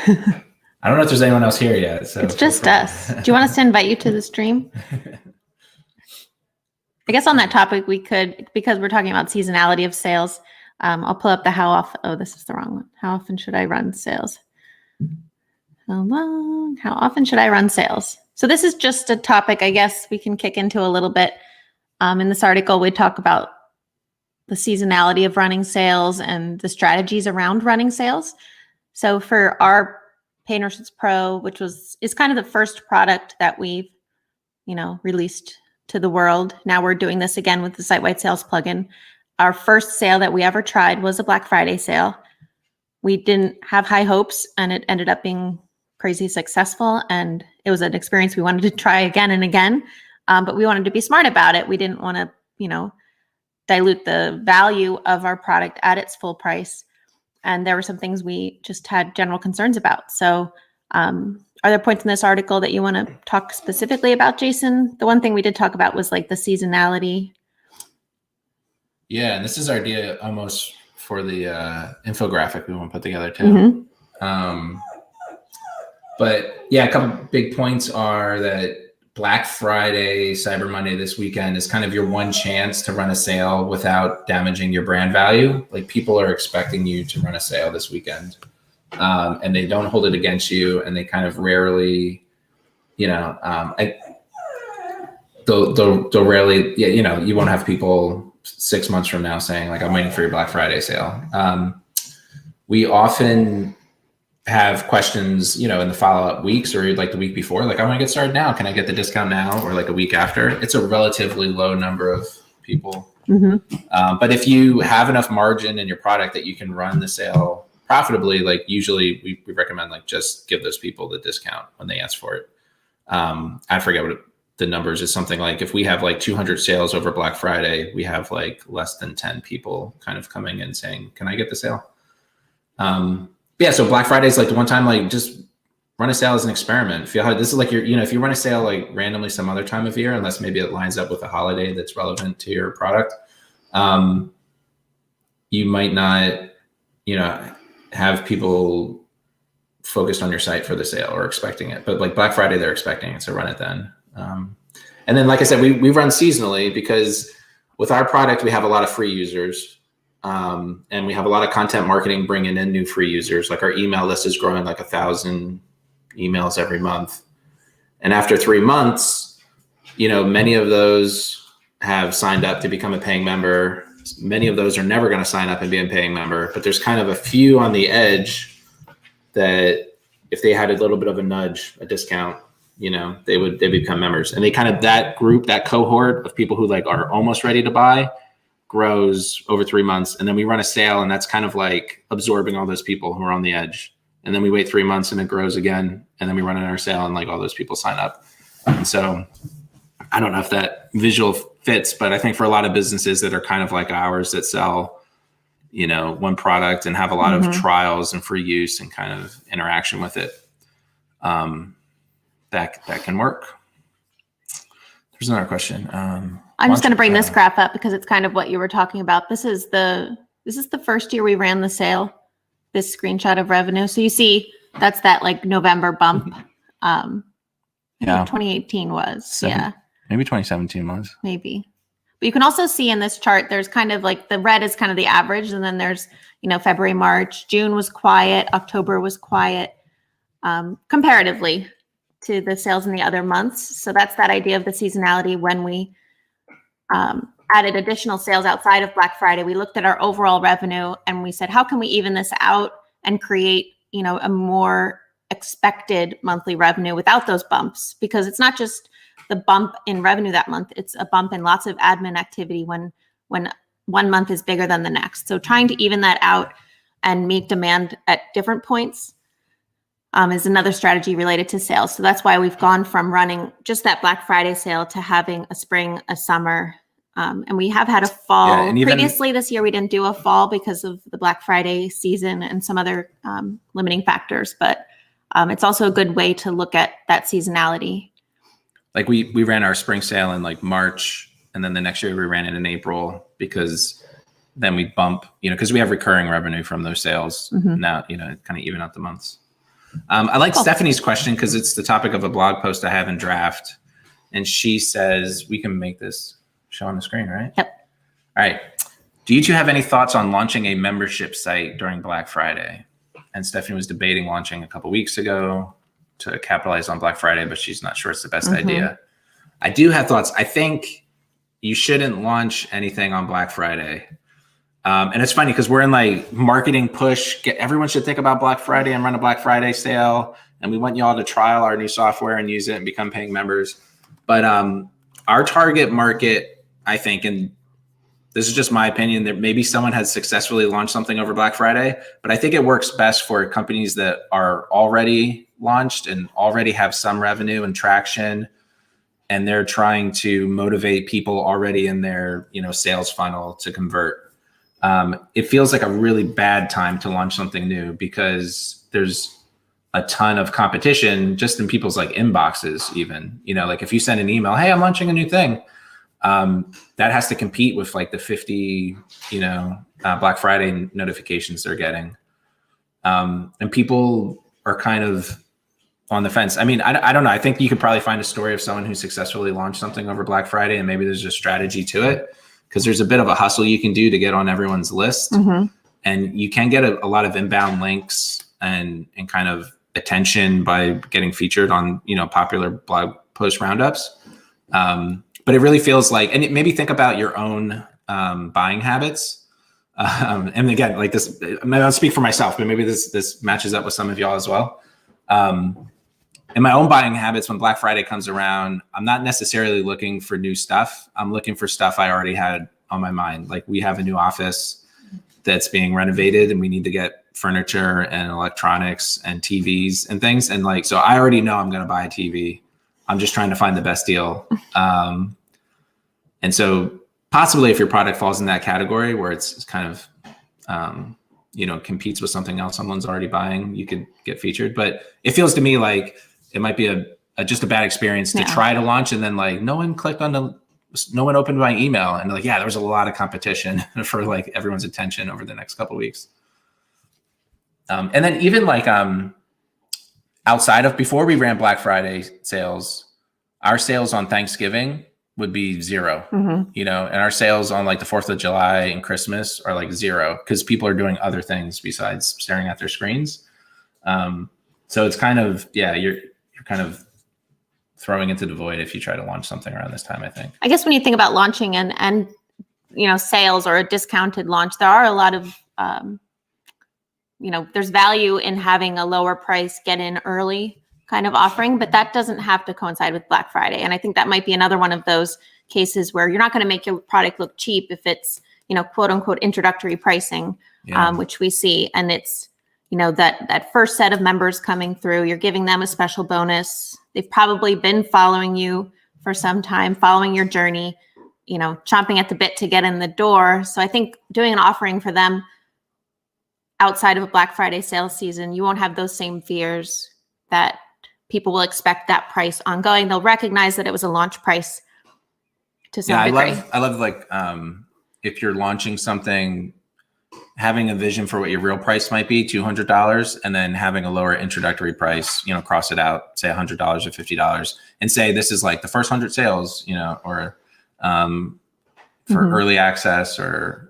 I don't know if there's anyone else here yet. So it's just us. Do you want us to invite you to the stream? I guess on that topic, we could, because we're talking about seasonality of sales, I'll pull up the how often. Oh, this is the wrong one. How often should I run sales? How often should I run sales? So this is just a topic I guess we can kick into a little bit. In this article, we talk about the seasonality of running sales and the strategies around running sales. So for our Pay Nurses Pro, which is kind of the first product that we've, released to the world. Now we're doing this again with the Sitewide sales plugin. Our first sale that we ever tried was a Black Friday sale. We didn't have high hopes, and it ended up being crazy successful. And it was an experience we wanted to try again and again. But we wanted to be smart about it. We didn't want to, dilute the value of our product at its full price. And there were some things we just had general concerns about. So are there points in this article that you want to talk specifically about, Jason? The one thing we did talk about was like the seasonality. Yeah, and this is our idea almost for the infographic we want to put together too. Mm-hmm. But yeah, a couple big points are that Black Friday, Cyber Monday this weekend is kind of your one chance to run a sale without damaging your brand value. Like people are expecting you to run a sale this weekend, and they don't hold it against you, and they kind of rarely, they'll rarely, you won't have people 6 months from now saying like, I'm waiting for your Black Friday sale. We often have questions, in the follow-up weeks or like the week before, like I want to get started now. Can I get the discount now? Or like a week after? It's a relatively low number of people. Mm-hmm. But if you have enough margin in your product that you can run the sale profitably, like usually we recommend like just give those people the discount when they ask for it. I forget what the numbers is. Something like if we have like 200 sales over Black Friday, we have like less than 10 people kind of coming in saying, can I get the sale? Yeah, so Black Friday is like the one time, like just run a sale as an experiment. Feel how this is like if you run a sale like randomly some other time of year, unless maybe it lines up with a holiday that's relevant to your product, you might not, have people focused on your site for the sale or expecting it. But like Black Friday, they're expecting it, so run it then. And then, like I said, we run seasonally because with our product, we have a lot of free users. And we have a lot of content marketing bringing in new free users. Like our email list is growing like 1,000 emails every month. And after 3 months, many of those have signed up to become a paying member. Many of those are never going to sign up and be a paying member, but there's kind of a few on the edge that if they had a little bit of a nudge, a discount, they become members. And they kind of, that group, that cohort of people who like are almost ready to buy grows over 3 months. And then we run a sale, and that's kind of like absorbing all those people who are on the edge. And then we wait 3 months and it grows again. And then we run another sale and like all those people sign up. And so I don't know if that visual fits, but I think for a lot of businesses that are kind of like ours that sell, one product and have a lot of trials and free use and kind of interaction with it, that can work. There's another question. I'm just going to bring this graph up because it's kind of what you were talking about. This is the first year we ran the sale, this screenshot of revenue. So you see that's that like November bump. Yeah. 2018 was. Yeah. Maybe 2017 was. Maybe. But you can also see in this chart, there's kind of like the red is kind of the average. And then there's, February, March, June was quiet. October was quiet comparatively to the sales in the other months. So that's that idea of the seasonality. When we added additional sales outside of Black Friday, we looked at our overall revenue and we said, how can we even this out and create, a more expected monthly revenue without those bumps? Because it's not just the bump in revenue that month, it's a bump in lots of admin activity when one month is bigger than the next. So trying to even that out and meet demand at different points is another strategy related to sales. So that's why we've gone from running just that Black Friday sale to having a spring, a summer, and we have had a fall. Yeah, previously this year, we didn't do a fall because of the Black Friday season and some other limiting factors. But it's also a good way to look at that seasonality. Like we ran our spring sale in like March, and then the next year we ran it in April because then we bump, because we have recurring revenue from those sales now, kind of even out the months. I like Stephanie's question because it's the topic of a blog post I have in draft. And she says, we can make this show on the screen, right? Yep. All right. Do you two have any thoughts on launching a membership site during Black Friday? And Stephanie was debating launching a couple weeks ago to capitalize on Black Friday, but she's not sure it's the best idea. I do have thoughts. I think you shouldn't launch anything on Black Friday. And it's funny because we're in like marketing push. Everyone should think about Black Friday and run a Black Friday sale. And we want you all to trial our new software and use it and become paying members. But our target market, I think, and this is just my opinion, that maybe someone has successfully launched something over Black Friday, but I think it works best for companies that are already launched and already have some revenue and traction, and they're trying to motivate people already in their sales funnel to convert. It feels like a really bad time to launch something new because there's a ton of competition just in people's like inboxes even. Like if you send an email, hey, I'm launching a new thing, that has to compete with like the 50, Black Friday notifications they're getting. And people are kind of on the fence. I mean, I don't know. I think you could probably find a story of someone who successfully launched something over Black Friday, and maybe there's a strategy to it because there's a bit of a hustle you can do to get on everyone's list. And you can get a lot of inbound links and kind of attention by getting featured on, popular blog post roundups. But it really feels like, and maybe think about your own buying habits. And again, like this, I'll speak for myself, but maybe this matches up with some of y'all as well. In my own buying habits, when Black Friday comes around, I'm not necessarily looking for new stuff. I'm looking for stuff I already had on my mind. Like we have a new office that's being renovated and we need to get furniture and electronics and TVs and things. And like, so I already know I'm going to buy a TV. I'm just trying to find the best deal. And so possibly if your product falls in that category where it's kind of, competes with something else someone's already buying, you could get featured. But it feels to me like it might be just a bad experience to try to launch and then like no one opened my email and like, yeah, there was a lot of competition for like everyone's attention over the next couple of weeks. And then even like outside of before we ran Black Friday sales, our sales on Thanksgiving would be 0, and our sales on like the 4th of July and Christmas are like 0 because people are doing other things besides staring at their screens. So it's kind of, you're kind of throwing into the void if you try to launch something around this time, I think. I guess when you think about launching and sales or a discounted launch, there are a lot of, there's value in having a lower price, get in early kind of offering, but that doesn't have to coincide with Black Friday. And I think that might be another one of those cases where you're not going to make your product look cheap if it's, quote unquote introductory pricing, which we see. And it's, that first set of members coming through, you're giving them a special bonus. They've probably been following you for some time, following your journey, chomping at the bit to get in the door. So I think doing an offering for them outside of a Black Friday sales season, you won't have those same fears that people will expect that price ongoing. They'll recognize that it was a launch price to some degree. I love like if you're launching something, having a vision for what your real price might be, $200, and then having a lower introductory price, cross it out, say $100 or $50, and say this is like the first 100 sales, or for early access, or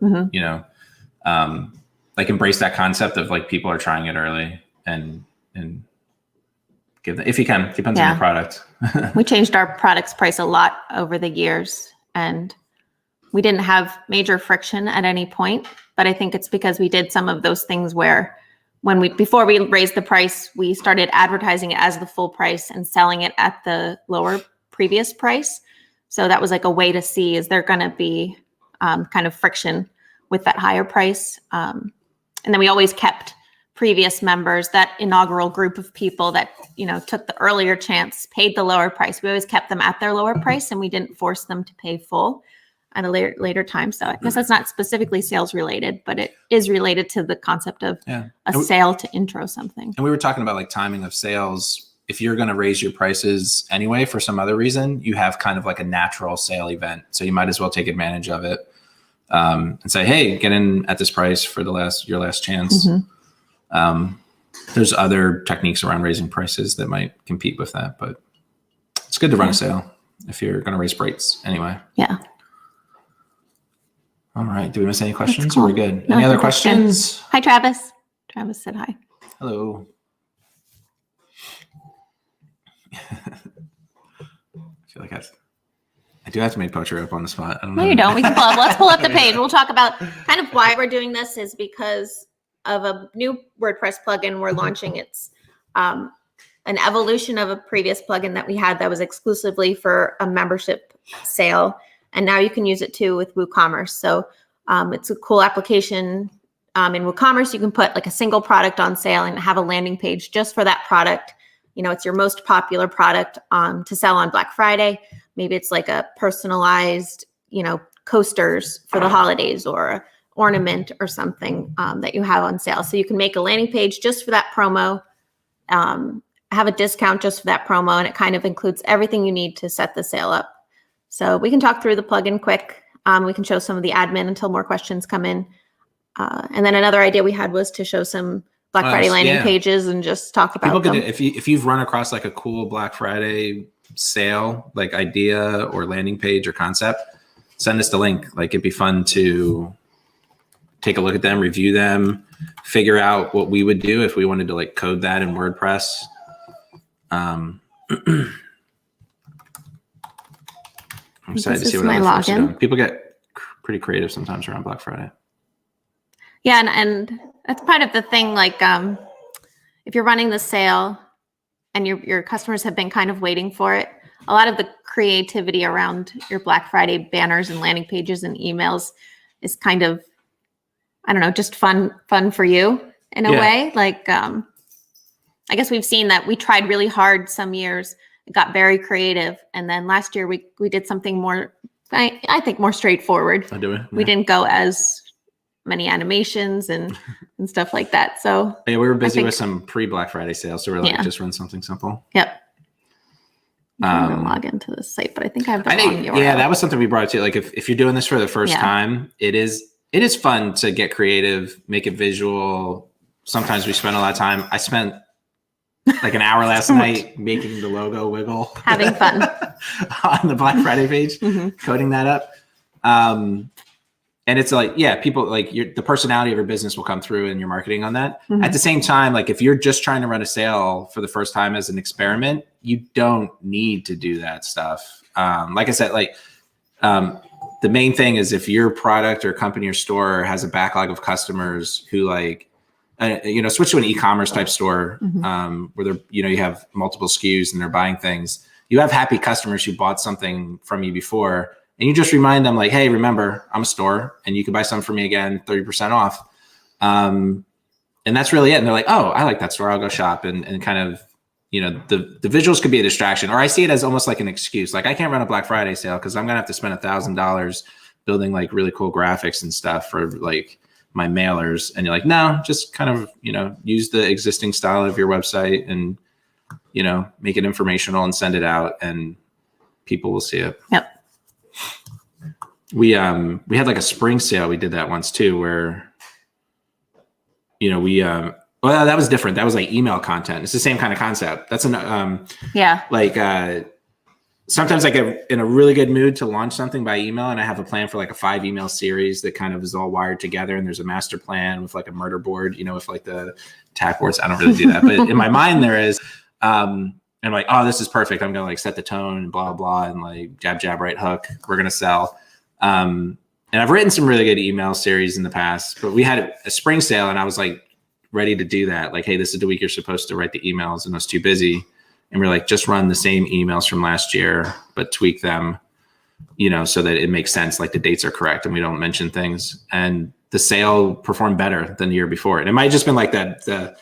like embrace that concept of like people are trying it early and give them, if you can, depends on the product. We changed our product's price a lot over the years, and we didn't have major friction at any point. But I think it's because we did some of those things where before we raised the price, we started advertising it as the full price and selling it at the lower previous price. So that was like a way to see, is there going to be kind of friction with that higher price? And then we always kept previous members, that inaugural group of people that, took the earlier chance, paid the lower price. We always kept them at their lower price, and we didn't force them to pay full at a later time. So I guess that's not specifically sales related, but it is related to the concept of a sale to intro something. And we were talking about like timing of sales. If you're going to raise your prices anyway, for some other reason, you have kind of like a natural sale event. So you might as well take advantage of it and say, hey, get in at this price for your last chance. There's other techniques around raising prices that might compete with that, but it's good to run a sale if you're going to raise rates anyway. Yeah. All right. Do we miss any questions? Cool. Or we're good? No, Any other questions? Hi, Travis. Travis said hi. Hello. I feel like I do have to make poetry up on the spot. I don't know. No, you don't. We can let's pull up the page. We'll talk about kind of why we're doing this is because of a new WordPress plugin we're launching. It's an evolution of a previous plugin that we had that was exclusively for a membership sale. And now you can use it too with WooCommerce. So it's a cool application. In WooCommerce, you can put like a single product on sale and have a landing page just for that product. You know, it's your most popular product to sell on Black Friday. Maybe it's like a personalized, you know, coasters for the holidays or ornament or something that you have on sale. So you can make a landing page just for that promo, have a discount just for that promo, and it kind of includes everything you need to set the sale up. So we can talk through the plugin quick. We can show some of the admin until more questions come in. And then another idea we had was to show some Black Friday landing pages and just talk about them. If you've run across like a cool Black Friday sale, like idea or landing page or concept, send us the link. Like it'd be fun to take a look at them, review them, figure out what we would do if we wanted to like code that in WordPress. I'm excited to see what other folks are doing. People get pretty creative sometimes around Black Friday. Yeah, and that's part of the thing. Like, if you're running the sale and your customers have been kind of waiting for it, a lot of the creativity around your Black Friday banners and landing pages and emails is kind of, I don't know, just fun for you in a way. Like, I guess we've seen that we tried really hard some years. It got very creative. And then last year we did something more, I think more straightforward. We didn't go as many animations and stuff like that. So yeah, we were busy with some pre-Black Friday sales. So we're like, just run something simple. Yep. I'm going to log into this site, but I think I have the wrong URL. Yeah, that was something we brought to you. Like if you're doing this for the first time, it is fun to get creative, make it visual. Sometimes we spend a lot of time. I spent like an hour last night making the logo wiggle. Having fun. On the Black Friday page, coding that up. And it's like, people like the personality of your business will come through in your marketing on that. At the same time, like if you're just trying to run a sale for the first time as an experiment, you don't need to do that stuff. Like I said, like the main thing is if your product or company or store has a backlog of customers who like, switch to an e-commerce type store where they're, you have multiple SKUs and they're buying things. You have happy customers who bought something from you before. And you just remind them like, hey, remember, I'm a store and you can buy some from me again, 30% off. And that's really it. And they're like, oh, I like that store. I'll go shop and kind of, the visuals could be a distraction, or I see it as almost like an excuse. Like I can't run a Black Friday sale because I'm going to have to spend $1,000 building like really cool graphics and stuff for like my mailers. And you're like, no, just kind of, use the existing style of your website and, make it informational and send it out and people will see it. Yep. We had like a spring sale. We did that once too, where, well, that was different. That was like email content. It's the same kind of concept. That's sometimes I get in a really good mood to launch something by email and I have a plan for like a 5 email series that kind of is all wired together. And there's a master plan with like a murder board, with like the tag boards. I don't really do that, but in my mind there is, and I'm like, oh, this is perfect. I'm going to like set the tone and blah, blah, and like jab, jab, right hook. We're going to sell. And I've written some really good email series in the past, but we had a spring sale and I was like ready to do that. Like, hey, this is the week you're supposed to write the emails, and I was too busy. And we're like, just run the same emails from last year, but tweak them, so that it makes sense. Like the dates are correct and we don't mention things. And the sale performed better than the year before. And it might have just been like the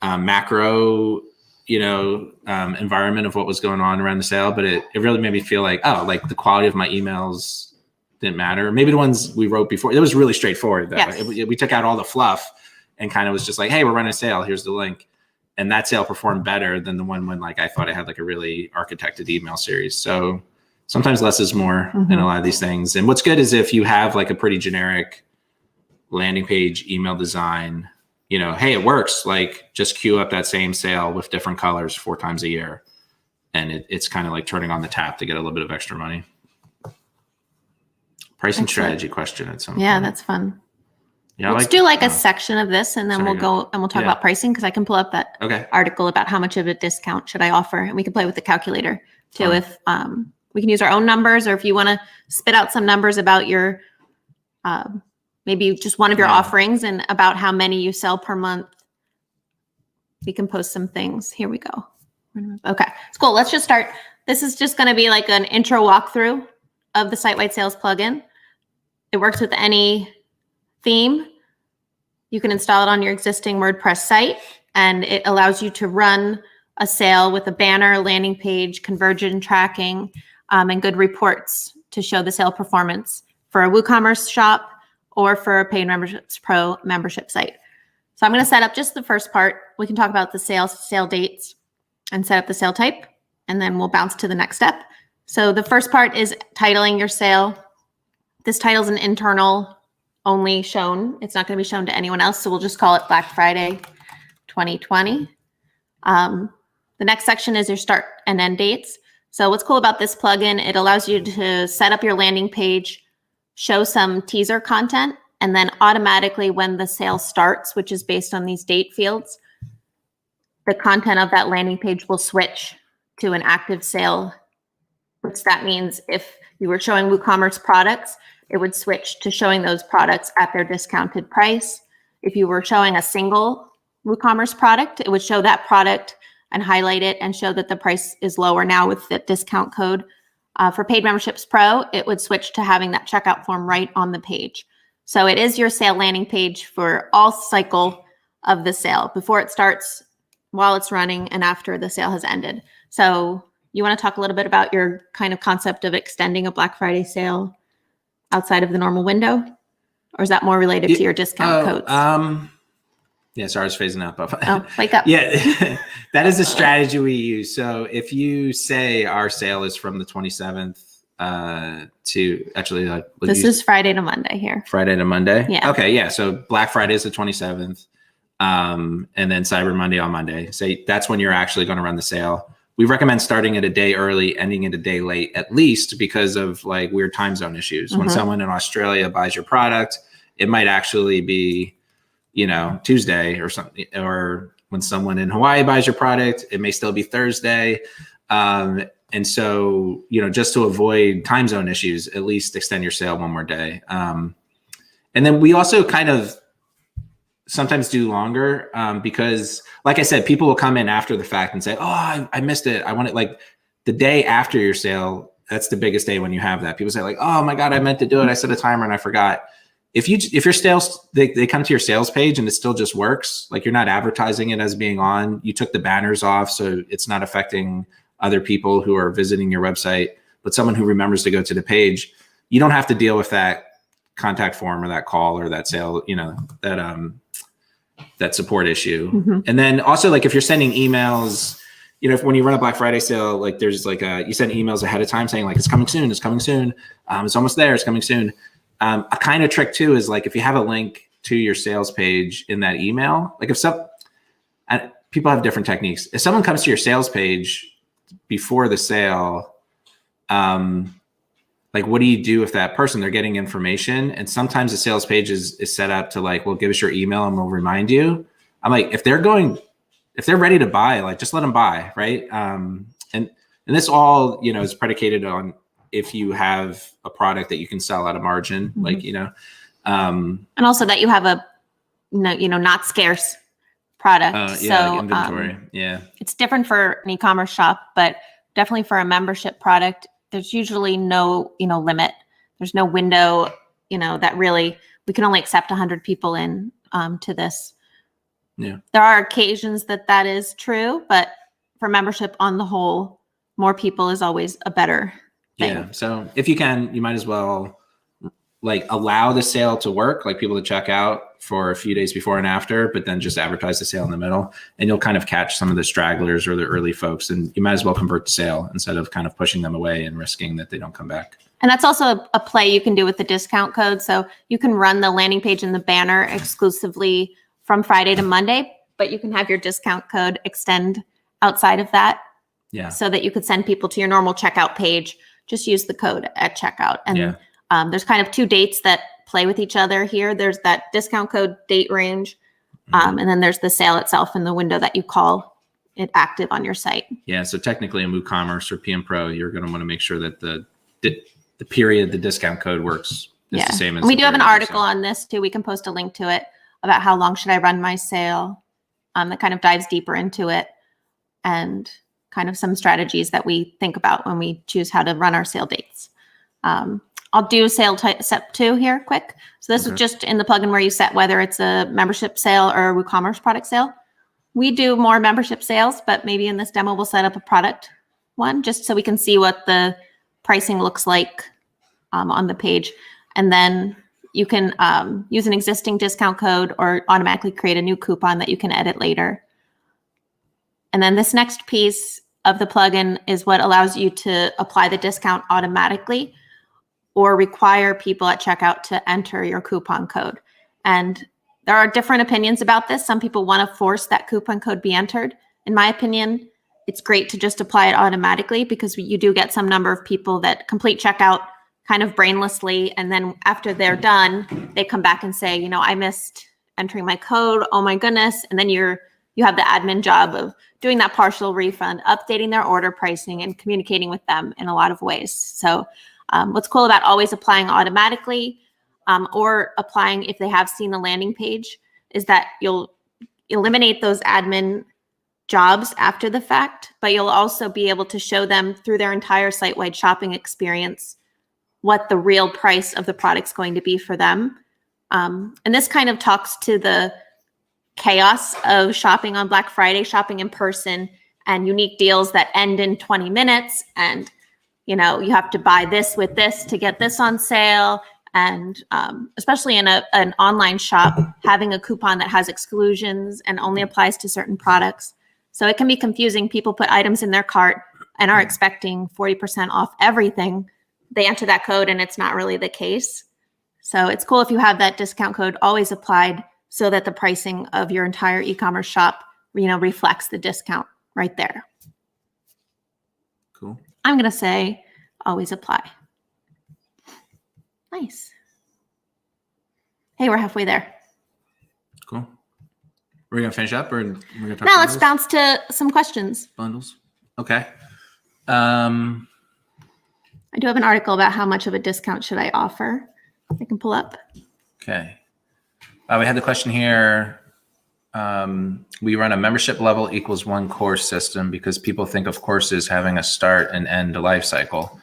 macro, environment of what was going on around the sale, but it really made me feel like, oh, like the quality of my emails didn't matter. Maybe the ones we wrote before, it was really straightforward. We took out all the fluff and kind of was just like, hey, we're running a sale. Here's the link. And that sale performed better than the one when like I thought I had like a really architected email series. So sometimes less is more in a lot of these things. And what's good is if you have like a pretty generic landing page email design, you know, hey, it works. Like just queue up that same sale with different colors 4 times a year. And it's kind of like turning on the tap to get a little bit of extra money. Pricing strategy question at some point. Yeah, that's fun. Yeah, Let's do like a section of this, and then Sorry, we'll go and we'll talk about pricing, because I can pull up that article about how much of a discount should I offer, and we can play with the calculator too. If we can use our own numbers, or if you want to spit out some numbers about your maybe just one of your offerings and about how many you sell per month, we can post some things. Here we go. Okay, it's cool. Let's just start. This is just going to be like an intro walkthrough of the Sitewide Sales plugin. It works with any theme. You can install it on your existing WordPress site, and it allows you to run a sale with a banner, landing page, conversion tracking, and good reports to show the sale performance for a WooCommerce shop or for a Paid Memberships Pro membership site. So I'm going to set up just the first part. We can talk about the sale dates, and set up the sale type, and then we'll bounce to the next step. So the first part is titling your sale. This title is an internal only shown. It's not going to be shown to anyone else. So we'll just call it Black Friday 2020. The next section is your start and end dates. So what's cool about this plugin, it allows you to set up your landing page, show some teaser content, and then automatically when the sale starts, which is based on these date fields, the content of that landing page will switch to an active sale, which that means if you were showing WooCommerce products, it would switch to showing those products at their discounted price. If you were showing a single WooCommerce product, it would show that product and highlight it and show that the price is lower now with the discount code. For Paid Memberships Pro, it would switch to having that checkout form right on the page. So it is your sale landing page for all cycle of the sale, before it starts, while it's running, and after the sale has ended. So you want to talk a little bit about your kind of concept of extending a Black Friday sale outside of the normal window? Or is that more related to your discount codes? Yeah, sorry, I was phasing out. Oh, wake up. Yeah, that is the strategy we use. So if you say our sale is from the 27th to actually, this is Friday to Monday here. Friday to Monday? Yeah. Okay, yeah. So Black Friday is the 27th. And then Cyber Monday on Monday. Say that's when you're actually going to run the sale. We recommend starting it a day early, ending it a day late, at least because of like weird time zone issues. Mm-hmm. When someone in Australia buys your product, it might actually be, you know, Tuesday or something. Or when someone in Hawaii buys your product, it may still be Thursday. And so, you know, just to avoid time zone issues, at least extend your sale one more day. And then we also kind of sometimes do longer because, like I said, people will come in after the fact and say, oh, I missed it. I want it like the day after your sale. That's the biggest day when you have that. People say like, oh my God, I meant to do it. I set a timer and I forgot. If your sales, they come to your sales page and it still just works, like you're not advertising it as being on, you took the banners off, so it's not affecting other people who are visiting your website, but someone who remembers to go to the page, you don't have to deal with that contact form or that call or that sale, you know, that support issue. Mm-hmm. And then also like if you're sending emails, you know, if when you run a Black Friday sale, like there's like you send emails ahead of time saying like, it's coming soon, it's coming soon. It's almost there, it's coming soon. A kind of trick too is like if you have a link to your sales page in that email, like if people have different techniques. If someone comes to your sales page before the sale, like what do you do with that person? They're getting information, and sometimes the sales page is set up to like, well, give us your email and we'll remind you. I'm like, if they're ready to buy, like just let them buy, right? And this all, you know, is predicated on if you have a product that you can sell at a margin, mm-hmm. like, you know, and also that you have a, you know, not scarce product. Yeah, so like inventory. Yeah. It's different for an e-commerce shop, but definitely for a membership product, there's usually no, you know, limit. There's no window, you know, that really, we can only accept 100 people in to this. Yeah. There are occasions that is true, but for membership on the whole, more people is always a better thing. Yeah. So if you can, you might as well like allow the sale to work, like people to check out for a few days before and after, but then just advertise the sale in the middle, and you'll kind of catch some of the stragglers or the early folks, and you might as well convert the sale instead of kind of pushing them away and risking that they don't come back. And that's also a play you can do with the discount code. So you can run the landing page and the banner exclusively from Friday to Monday, but you can have your discount code extend outside of that. Yeah. So that you could send people to your normal checkout page. Just use the code at checkout. And there's kind of 2 dates that play with each other here. There's that discount code date range. And then there's the sale itself in the window that you call it active on your site. Yeah. So technically in WooCommerce or PM Pro, you're going to want to make sure that the period the discount code works is the same as and we do have an article on this too. We can post a link to it about how long should I run my sale, that kind of dives deeper into it, and kind of some strategies that we think about when we choose how to run our sale dates. I'll do step 2 here quick. So this is just in the plugin where you set whether it's a membership sale or a WooCommerce product sale. We do more membership sales, but maybe in this demo, we'll set up a product one just so we can see what the pricing looks like on the page. And then you can use an existing discount code or automatically create a new coupon that you can edit later. And then this next piece of the plugin is what allows you to apply the discount automatically or require people at checkout to enter your coupon code. And there are different opinions about this. Some people want to force that coupon code be entered. In my opinion, it's great to just apply it automatically because you do get some number of people that complete checkout kind of brainlessly. And then after they're done, they come back and say, you know, I missed entering my code. Oh my goodness. And then you have the admin job of doing that partial refund, updating their order pricing, and communicating with them in a lot of ways. So what's cool about always applying automatically or applying if they have seen the landing page is that you'll eliminate those admin jobs after the fact, but you'll also be able to show them through their entire site-wide shopping experience what the real price of the product's going to be for them. And this kind of talks to the chaos of shopping on Black Friday, shopping in person, and unique deals that end in 20 minutes. And, you know, you have to buy this with this to get this on sale. And especially in an online shop, having a coupon that has exclusions and only applies to certain products. So it can be confusing. People put items in their cart and are expecting 40% off everything. They enter that code and it's not really the case. So it's cool if you have that discount code always applied so that the pricing of your entire e-commerce shop, you know, reflects the discount right there. Cool. I'm going to say always apply. Nice. Hey, we're halfway there. Cool. We're going to finish up or we're going to talk now let's bounce to some questions. Bundles. Okay. I do have an article about how much of a discount should I offer. I can pull up. Okay. We had the question here. We run a membership level equals 1 course system because people think of courses having a start and end life cycle.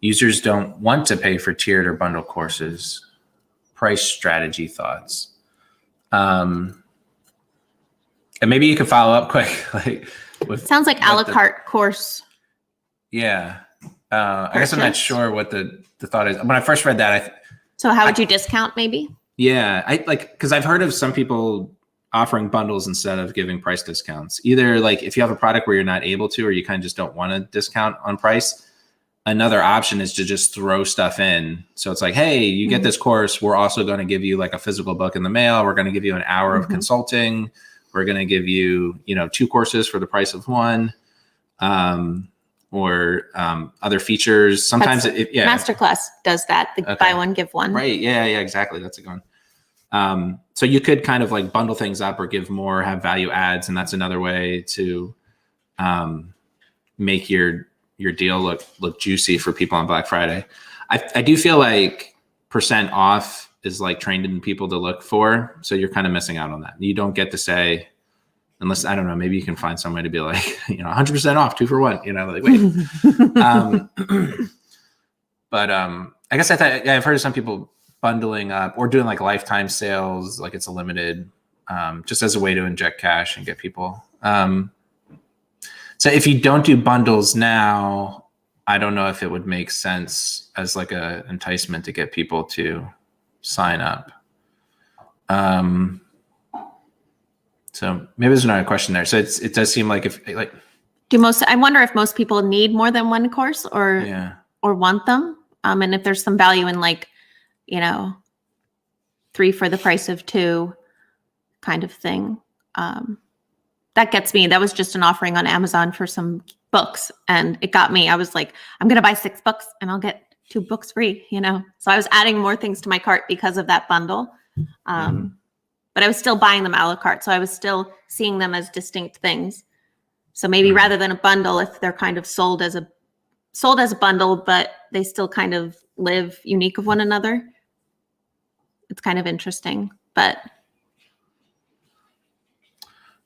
Users don't want to pay for tiered or bundle courses. Price strategy thoughts. And maybe you could follow up quick. Sounds like a la carte course. Yeah. I guess I'm not sure what the thought is. When I first read that, so how would you discount maybe? Yeah, because I've heard of some people offering bundles instead of giving price discounts. Either like if you have a product where you're not able to, or you kind of just don't want to discount on price. Another option is to just throw stuff in. So it's like, hey, you get this course. We're also going to give you like a physical book in the mail. We're going to give you an hour of consulting. We're going to give you, 2 courses for the price of 1. Or other features. Sometimes Masterclass does that. The buy one, give one. Right. Yeah, exactly. That's a good one. So you could kind of like bundle things up or give more, have value adds. And that's another way to make your deal look juicy for people on Black Friday. I do feel like % off is like trained in people to look for. So you're kind of missing out on that. You don't get to say, unless, I don't know, maybe you can find some way to be like, 100% off, 2 for 1, like, wait. But I guess I've heard of some people bundling up or doing like lifetime sales, like it's a limited, just as a way to inject cash and get people. So if you don't do bundles now, I don't know if it would make sense as like a enticement to get people to sign up. So maybe there's another question there. So it does seem like I wonder if most people need more than 1 course or want them. And if there's some value in 3 for the price of 2, kind of thing. That gets me. That was just an offering on Amazon for some books, and it got me. I was like, I'm going to buy 6 books and I'll get 2 books free, So I was adding more things to my cart because of that bundle. But I was still buying them a la carte. So I was still seeing them as distinct things. So maybe rather than a bundle, if they're kind of sold as a bundle, but they still kind of live unique of one another, it's kind of interesting. But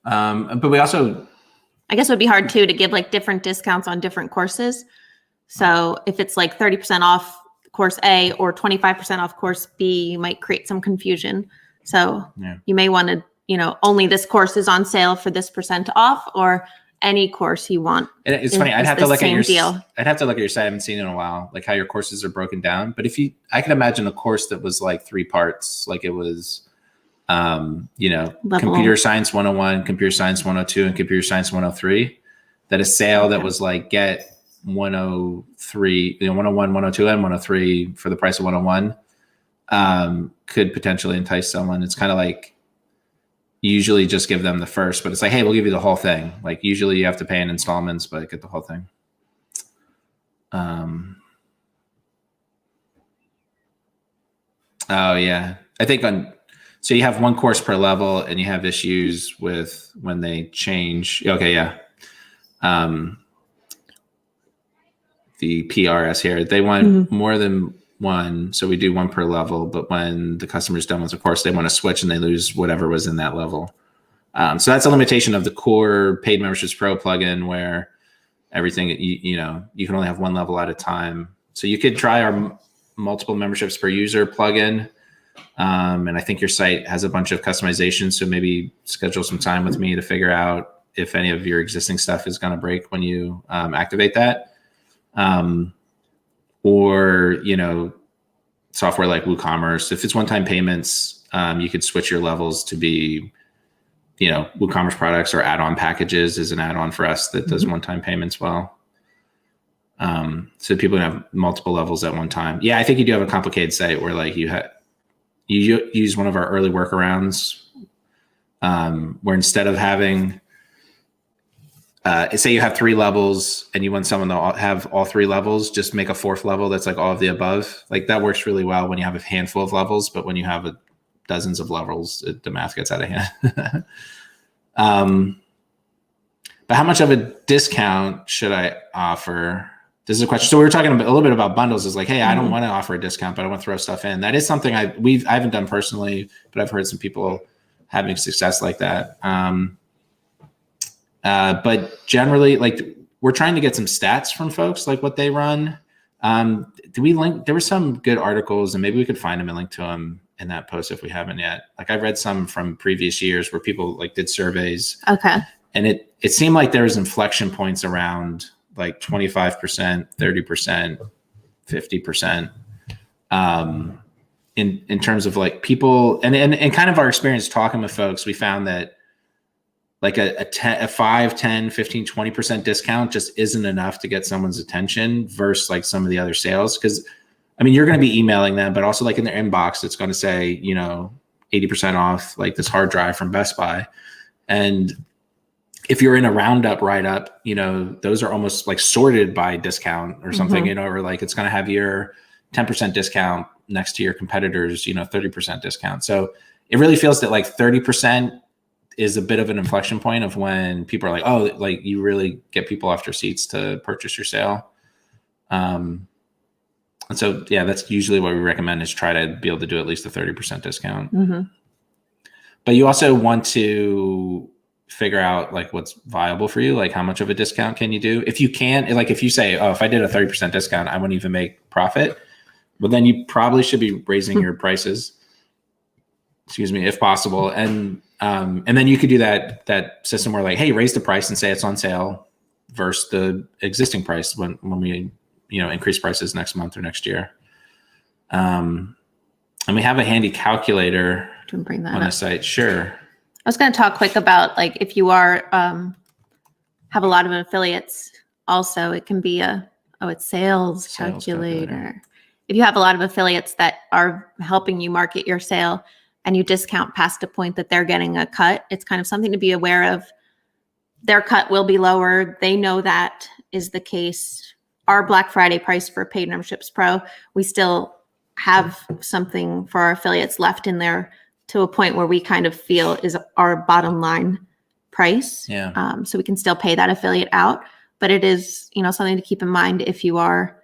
we also, I guess it would be hard too to give like different discounts on different courses. So if it's like 30% off course A or 25% off course B, you might create some confusion. So you may want to, only this course is on sale for this % off, or any course you want. And it's funny. I'd have to look at your I'd have to look at your site. I haven't seen it in a while, like how your courses are broken down. But I could imagine a course that was like 3 parts, like it was, computer science 101, computer science 102, and computer science 103. That a sale that was like get 103, 101, 102, and 103 for the price of 101 could potentially entice someone. It's kind of like, usually just give them the first, but it's like, hey, we'll give you the whole thing. Like usually you have to pay in installments, but get the whole thing. Oh yeah. I think so you have 1 course per level and you have issues with when they change. Okay. Yeah. The PRS here, they want more than 1. So we do 1 per level, but when the customer's done with the course, they want to switch and they lose whatever was in that level. So that's a limitation of the core Paid Memberships Pro plugin, where everything, you can only have 1 level at a time. So you could try our multiple memberships per user plugin. And I think your site has a bunch of customizations. So maybe schedule some time with me to figure out if any of your existing stuff is going to break when you activate that. Or, software like WooCommerce. If it's one-time payments, you could switch your levels to be, WooCommerce products, or add-on packages is an add-on for us that does one-time payments well. So people can have multiple levels at one time. Yeah, I think you do have a complicated site where like you use one of our early workarounds, where instead of having, say you have 3 levels and you want someone to have all 3 levels, just make a 4th level that's like all of the above. Like that works really well when you have a handful of levels, but when you have dozens of levels, the math gets out of hand. But how much of a discount should I offer? This is a question. So we were talking a little bit about bundles. Is like, hey, I don't want to offer a discount, but I want to throw stuff in. That is something I haven't done personally, but I've heard some people having success like that. But generally, like we're trying to get some stats from folks, like what they run. Do we link? There were some good articles, and maybe we could find them and link to them in that post if we haven't yet. Like I read some from previous years where people like did surveys. Okay. And it seemed like there was inflection points around like 25%, 30%, 50%. In terms of like people and kind of our experience talking with folks, we found that like a 5, 10, 15, 20% discount just isn't enough to get someone's attention versus like some of the other sales. Cause I mean, you're going to be emailing them, but also like in their inbox, it's going to say, 80% off like this hard drive from Best Buy. And if you're in a roundup write-up, those are almost like sorted by discount or something, or like it's going to have your 10% discount next to your competitors, 30% discount. So it really feels that like 30% is a bit of an inflection point of when people are like, oh, like you really get people off their seats to purchase your sale. And so, yeah, that's usually what we recommend is try to be able to do at least a 30% discount. But you also want to figure out like what's viable for you, like how much of a discount can you do? If you can't, like if you say, oh, if I did a 30% discount, I wouldn't even make profit. Well, then you probably should be raising your prices, if possible. And then you could do that system where like, hey, raise the price and say it's on sale versus the existing price when we, increase prices next month or next year. And we have a handy calculator on the site. Sure. I was going to talk quick about like if you are have a lot of affiliates. Also, it can be it's sales calculator. If you have a lot of affiliates that are helping you market your sale, and you discount past a point that they're getting a cut, it's kind of something to be aware of. Their cut will be lower. They know that is the case. Our Black Friday price for paid memberships pro, we still have something for our affiliates left in there to a point where we kind of feel is our bottom line price. Yeah. So we can still pay that affiliate out, but it is, something to keep in mind if you are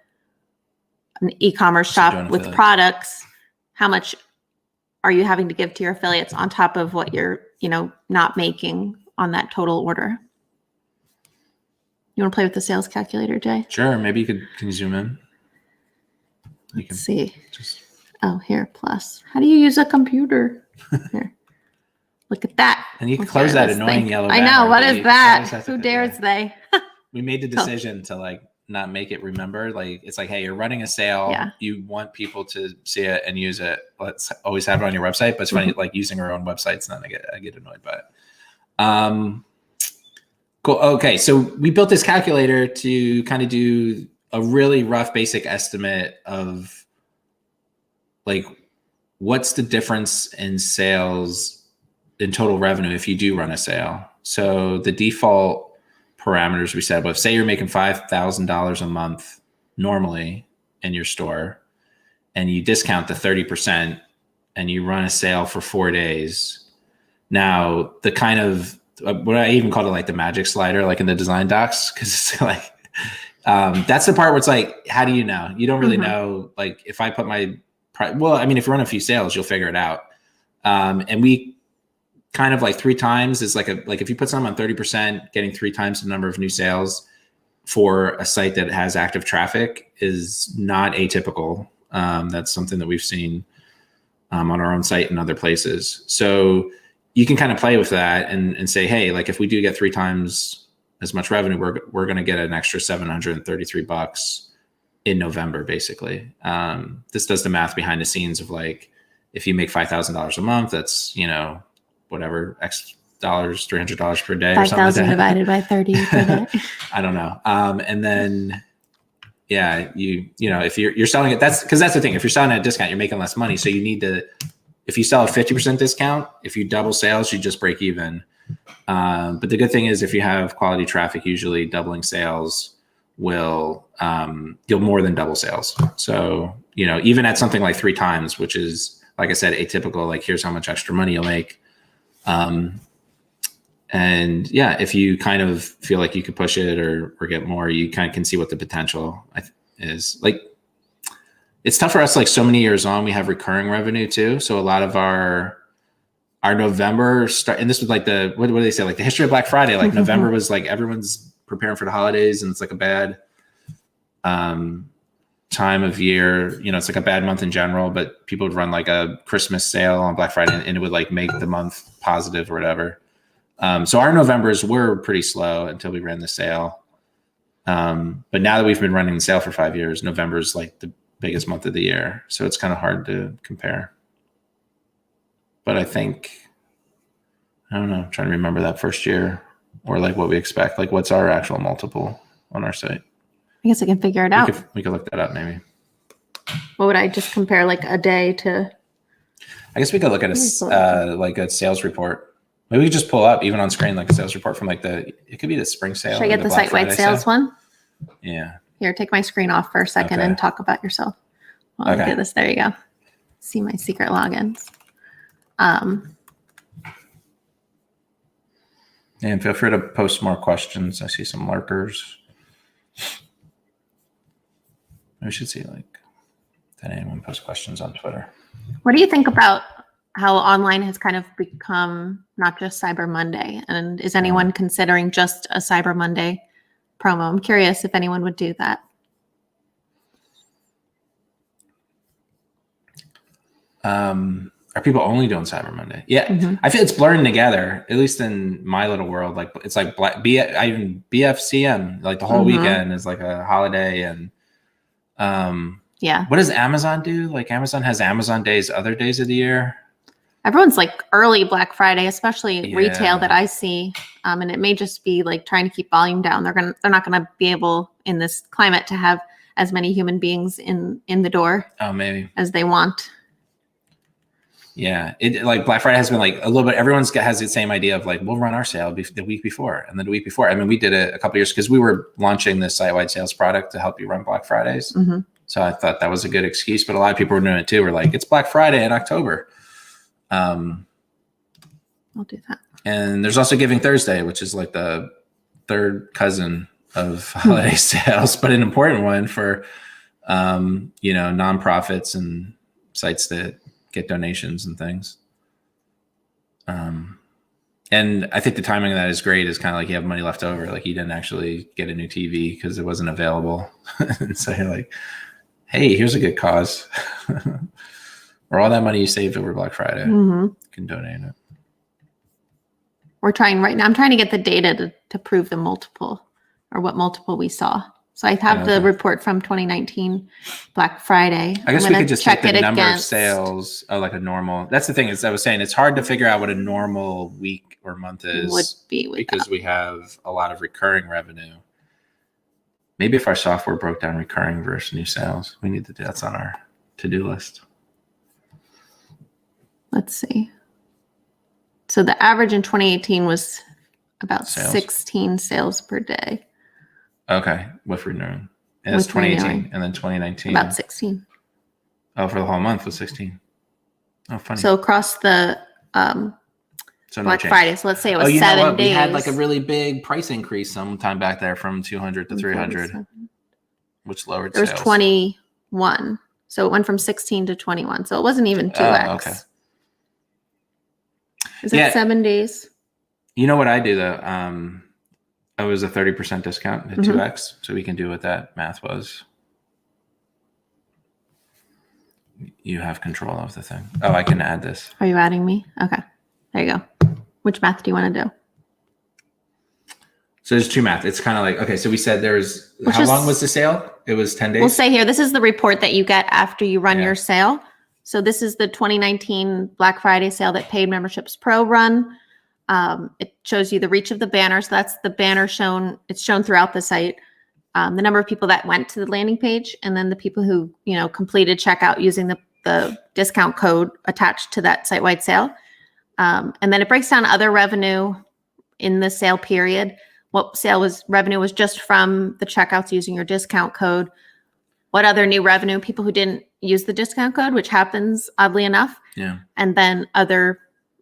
an e-commerce shop with products, how much are you having to give to your affiliates on top of what you're, not making on that total order? You want to play with the sales calculator, Jay? Sure. Maybe can you zoom in? Let's see. Here, plus. How do you use a computer? Here. Look at that. And you can close that annoying yellow banner. I know. What is that? Who dares they? We made the decision to not make it remember. It's hey, you're running a sale. Yeah. You want people to see it and use it. Let's always have it on your website. But it's funny, using our own websites, and then I get annoyed by it. Cool. Okay. So we built this calculator to kind of do a really rough basic estimate of what's the difference in sales in total revenue if you do run a sale. So the default parameters we said was, say you're making $5,000 a month normally in your store, and you discount the 30% and you run a sale for 4 days. Now the kind of, what I even called it the magic slider, in the design docs, because it's that's the part where it's how do you know? You don't really know. If I put my, if you run a few sales, you'll figure it out. And we kind of 3 times is if you put something on 30%, getting 3 times the number of new sales for a site that has active traffic is not atypical. That's something that we've seen on our own site and other places. So you can kind of play with that and say, hey, if we do get 3 times as much revenue, we're going to get an extra $733 in November, basically. This does the math behind the scenes of if you make $5,000 a month, that's, whatever, X dollars, $300 per day or something like that. 5,000 divided by 30 per day. I don't know. And then, yeah, if you're selling it, that's the thing. If you're selling at a discount, you're making less money. So you need to, if you sell a 50% discount, if you double sales, you just break even. But the good thing is if you have quality traffic, usually doubling sales will, you'll more than double sales. So, even at something like 3 times, which is, like I said, atypical, here's how much extra money you'll make. And yeah, if you kind of feel like you could push it or get more, you kind of can see what the potential is. It's tough for us, so many years on, we have recurring revenue too. So a lot of our November start, and this was what do they say? The history of Black Friday, November was everyone's preparing for the holidays, and it's a bad time of year. It's a bad month in general, but people would run a Christmas sale on Black Friday, and it would make the month positive or whatever. So our Novembers were pretty slow until we ran the sale. But now that we've been running the sale for 5 years, November's the biggest month of the year. So it's kind of hard to compare. But I think, I don't know, I'm trying to remember that first year or what we expect. What's our actual multiple on our site? I guess I can figure it out. We could look that up maybe. What would I just compare a day to? I guess we could look at a sales report. Maybe we could just pull up even on screen a sales report from it could be the spring sale. Should I get the Sitewide sales one? Yeah. Here, take my screen off for a second and talk about yourself. Well, look at this. There you go. See my secret logins. And feel free to post more questions. I see some lurkers. We should see did anyone post questions on Twitter? What do you think about how online has kind of become not just Cyber Monday? And is anyone considering just a Cyber Monday promo? I'm curious if anyone would do that. Are people only doing Cyber Monday? Yeah. I feel it's blurring together, at least in my little world. It's even BFCM, the whole weekend is a holiday. And yeah. What does Amazon do? Amazon has Amazon days, other days of the year. Everyone's early Black Friday, especially retail that I see. And it may just be trying to keep volume down. They're not gonna be able in this climate to have as many human beings in the door maybe as they want. Yeah, it like Black Friday has been like a little bit. Everyone's has the same idea of like we'll run our sale the week before and then the week before. I mean, we did it a couple of years because we were launching this site-wide sales product to help you run Black Fridays. Mm-hmm. So I thought that was a good excuse, but a lot of people were doing it too. We're like, it's Black Friday in October. I'll do that. And there's also Giving Thursday, which is like the third cousin of holiday sales, but an important one for nonprofits and sites that get donations and things. And I think the timing of that is great. It's kind of like you have money left over. Like you didn't actually get a new TV because it wasn't available. And so you're like, hey, here's a good cause. Or all that money you saved over Black Friday. Mm-hmm. You can donate it. We're trying right now. I'm trying to get the data to prove the multiple or what multiple we saw. So I have the report from 2019 Black Friday. I guess we could just check the number of sales like a normal. That's the thing is I was saying it's hard to figure out what a normal week or month is would be because we have a lot of recurring revenue. Maybe if our software broke down recurring versus new sales, we need to do that's on our to-do list. Let's see. So the average in 2018 was about 16 sales per day. Okay, with renewing. And that's 2018. Renewing. And then 2019. About 16. Oh, for the whole month was 16. Oh, funny. So across the Black Friday, so let's say it was 7 days. We had like a really big price increase sometime back there from 200 to 300, which lowered sales. There was 21. So it went from 16 to 21. So it wasn't even 2x. Oh, okay. Is it 7 days? You know what I do though? It was a 30% discount at 2x. So we can do what that math was. You have control of the thing. Oh, I can add this. Are you adding me? Okay. There you go. Which math do you want to do? So there's two math. It's kind of like, okay, so we said how long was the sale? It was 10 days. We'll say here, this is the report that you get after you run your sale. So this is the 2019 Black Friday sale that Paid Memberships Pro run. It shows you the reach of the banner. So that's the banner shown. It's shown throughout the site. The number of people that went to the landing page, and then the people who completed checkout using the discount code attached to that site-wide sale. And then it breaks down other revenue in the sale period. What revenue was just from the checkouts using your discount code. What other new revenue, people who didn't use the discount code, which happens oddly enough. Yeah. And then other,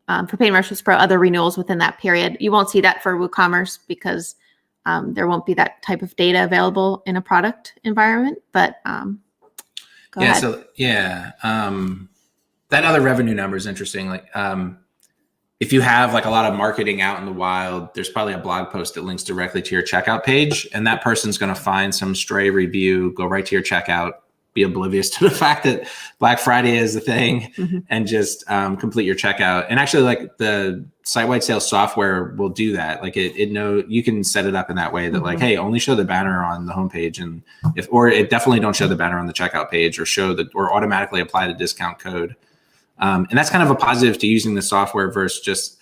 for Paid Memberships Pro, other renewals within that period. You won't see that for WooCommerce because there won't be that type of data available in a product environment. But go ahead. So that other revenue number is interesting. Like if you have like a lot of marketing out in the wild, there's probably a blog post that links directly to your checkout page, and that person's going to find some stray review, go right to your checkout, be oblivious to the fact that Black Friday is a thing, and just complete your checkout. And actually, like the site-wide sales software will do that. Like you can set it up in that way that like, hey, only show the banner on the homepage, and or it definitely don't show the banner on the checkout page, or automatically apply the discount code. And that's kind of a positive to using the software versus just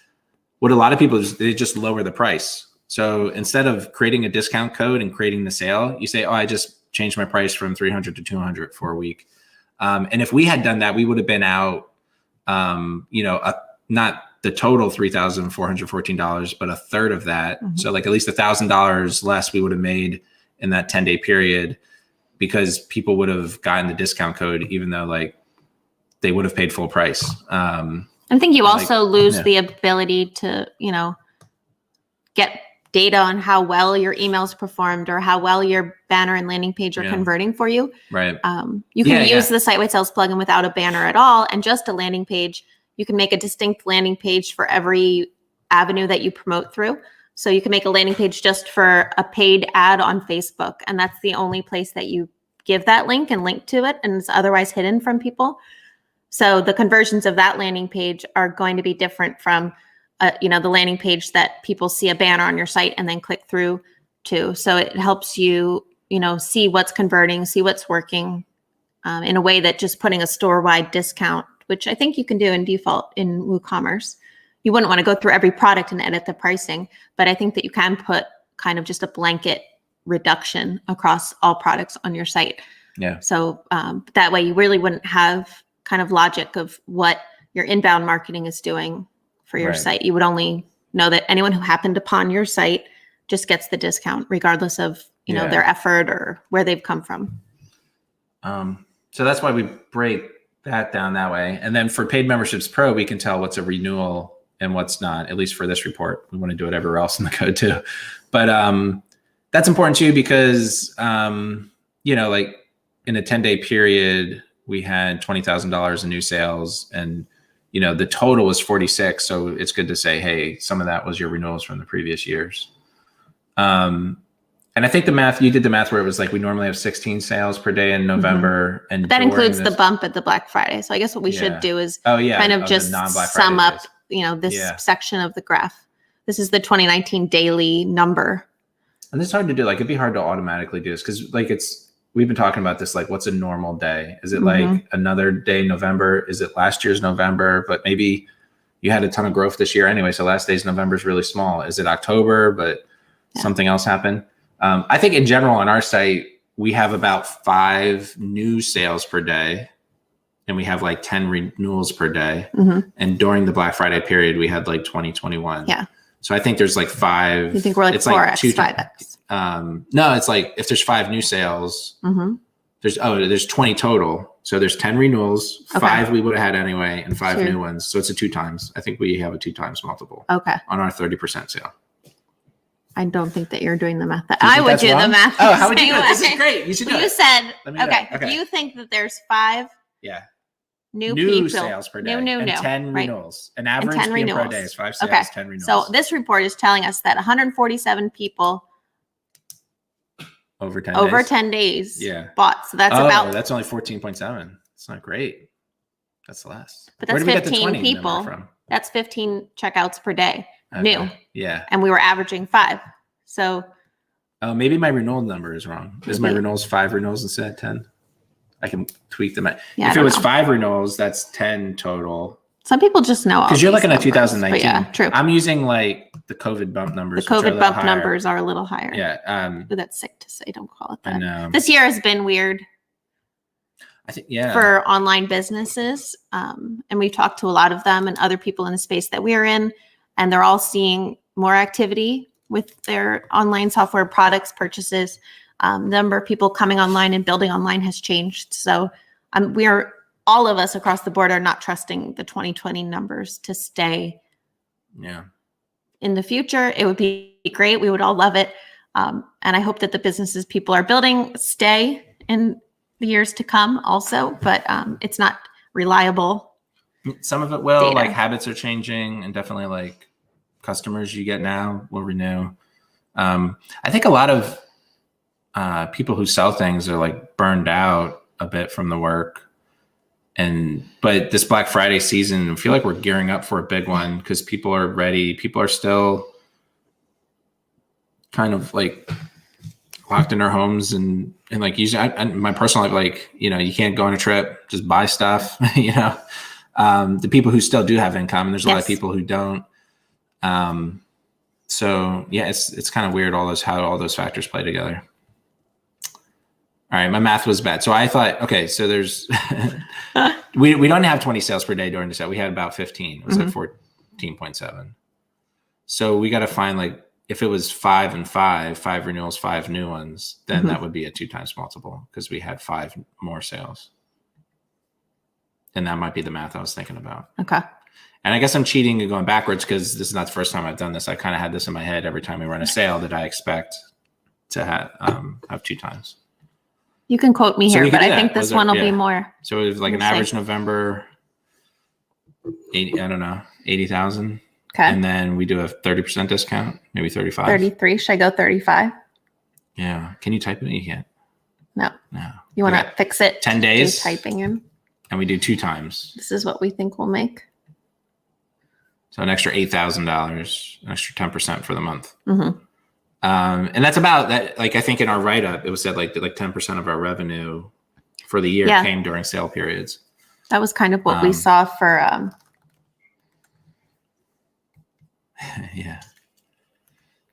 what a lot of people do, they just lower the price. So instead of creating a discount code and creating the sale, you say, oh, I just changed my price from 300 to 200 for a week. And if we had done that, we would have been out, not the total $3,414, but a third of that. So like at least $1,000 less we would have made in that 10-day period because people would have gotten the discount code, even though like they would have paid full price. I think you also lose the ability to, get data on how well your emails performed or how well your banner and landing page are converting for you. Right. You can use the Sitewide Sales plugin without a banner at all and just a landing page. You can make a distinct landing page for every avenue that you promote through. So you can make a landing page just for a paid ad on Facebook, and that's the only place that you give that link and link to it, and it's otherwise hidden from people. So the conversions of that landing page are going to be different from, the landing page that people see a banner on your site and then click through to. So it helps you, see what's converting, see what's working in a way that just putting a store-wide discount, which I think you can do in default in WooCommerce. You wouldn't want to go through every product and edit the pricing, but I think that you can put kind of just a blanket reduction across all products on your site. Yeah. So that way you really wouldn't have kind of logic of what your inbound marketing is doing for your Right. site. You would only know that anyone who happened upon your site just gets the discount, regardless of, their effort or where they've come from. So that's why we break that down that way. And then for Paid Memberships Pro, we can tell what's a renewal and what's not, at least for this report. We want to do it everywhere else in the code too. But that's important too, because, like in a 10-day period, we had $20,000 in new sales, and, the total was 46. So it's good to say, hey, some of that was your renewals from the previous years. And I think you did the math where it was like, we normally have 16 sales per day in November. And that includes the bump at the Black Friday. So I guess what we should do is kind of just sum up, this section of the graph. This is the 2019 daily number. And this is hard to do. Like, it'd be hard to automatically do this because we've been talking about this, like, what's a normal day? Is it like another day in November? Is it last year's November? But maybe you had a ton of growth this year anyway. So last day's November is really small. Is it October, but something else happened? I think in general on our site, we have about 5 new sales per day, and we have like 10 renewals per day. And during the Black Friday period, we had like 20, 21. Yeah. So I think there's like 5. You think we're like 4x, 5x? No, it's like if there's 5 new sales, there's 20 total. So there's 10 renewals, 5 we would have had anyway, and 5 new ones. So it's a 2 times. I think we have a 2 times multiple on our 30% sale. I don't think that you're doing the math. I would do the math. Oh, how would you do it? This is great. You should do it. You said, okay. You think that there's 5 new people, sales per day, new, 10 renewals. An average PM per day is 5 sales, 10 renewals. So this report is telling us that 147 people over 10 days bought. So that's that's only 14.7. It's not great. That's less. But that's 15 people. That's 15 checkouts per day. New. Yeah. And we were averaging 5. So. Oh, maybe my renewal number is wrong. Is my renewals 5 renewals instead of 10? I can tweak them. If it was 5 renewals, that's 10 total. Some people just know. Because you're looking at 2019. Yeah, true. I'm using like the COVID bump numbers. The COVID bump numbers are a little higher. Yeah. That's sick to say. Don't call it that. I know. This year has been weird. I think, for online businesses. And we've talked to a lot of them and other people in the space that we're in. And they're all seeing more activity with their online software products purchases. The number of people coming online and building online has changed. So all of us across the board are not trusting the 2020 numbers to stay in the future. It would be great. We would all love it. And I hope that the businesses people are building stay in the years to come also, but it's not reliable. Some of it will, like habits are changing, and definitely like customers you get now will renew. I think a lot of people who sell things are like burned out a bit from the work. But this Black Friday season, I feel like we're gearing up for a big one because people are ready. People are still kind of like locked in their homes and like using my personal life, like, you can't go on a trip, just buy stuff, the people who still do have income, and there's a lot of people who don't. So yeah, it's kind of weird, how all those factors play together. All right. My math was bad. So I thought, okay, so there's, we don't have 20 sales per day during the set. We had about 15. It was like 14.7. So we got to find, like, if it was 5 and 5 renewals, 5 new ones, then that would be a 2 times multiple because we had 5 more sales. And that might be the math I was thinking about. Okay. And I guess I'm cheating and going backwards because this is not the first time I've done this. I kind of had this in my head every time we run a sale that I expect to have 2 times. You can quote me here, but I think this one will be more. So it was like an average November, 80,000. Okay. And then we do a 30% discount, maybe 35. 33. Should I go 35? Yeah. Can you type it? You can't. No. You want to fix it? 10 days. Typing in. And we do 2 times. This is what we think we'll make. So an extra $8,000, an extra 10% for the month. And that's about that. Like, I think in our write-up, it was said like 10% of our revenue for the year came during sale periods. That was kind of what we saw for. Yeah.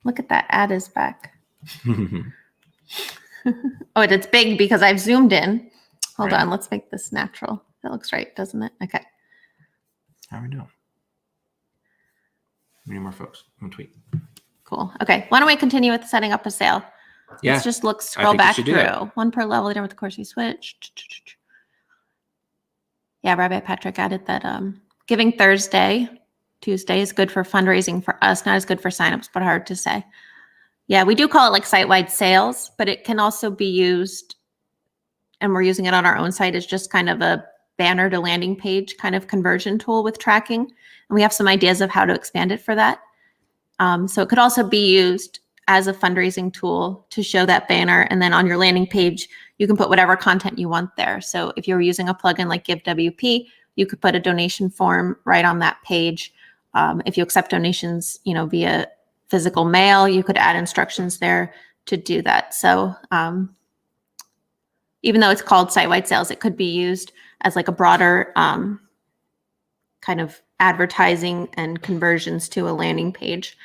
Look at that. Ad is back. It's big because I've zoomed in. Hold on. Let's make this natural. That looks right, doesn't it? Okay. How are we doing? We need more folks. I'm gonna tweet. Cool. Okay. Why don't we continue with setting up a sale? Yeah. Let's just I scroll think you back should through. do that. One per level, with the course you switch. Yeah, Rabbi Patrick added that Giving Tuesday is good for fundraising for us, not as good for signups, but hard to say. Yeah, we do call it like site-wide sales, but it can also be used, and we're using it on our own site as just kind of a banner to landing page kind of conversion tool with tracking. And we have some ideas of how to expand it for that. So it could also be used as a fundraising tool to show that banner. And then on your landing page, you can put whatever content you want there. So if you're using a plugin like GiveWP, you could put a donation form right on that page. If you accept donations, via physical mail, you could add instructions there to do that. So even though it's called site-wide sales, it could be used as like a broader kind of advertising and conversions to a landing page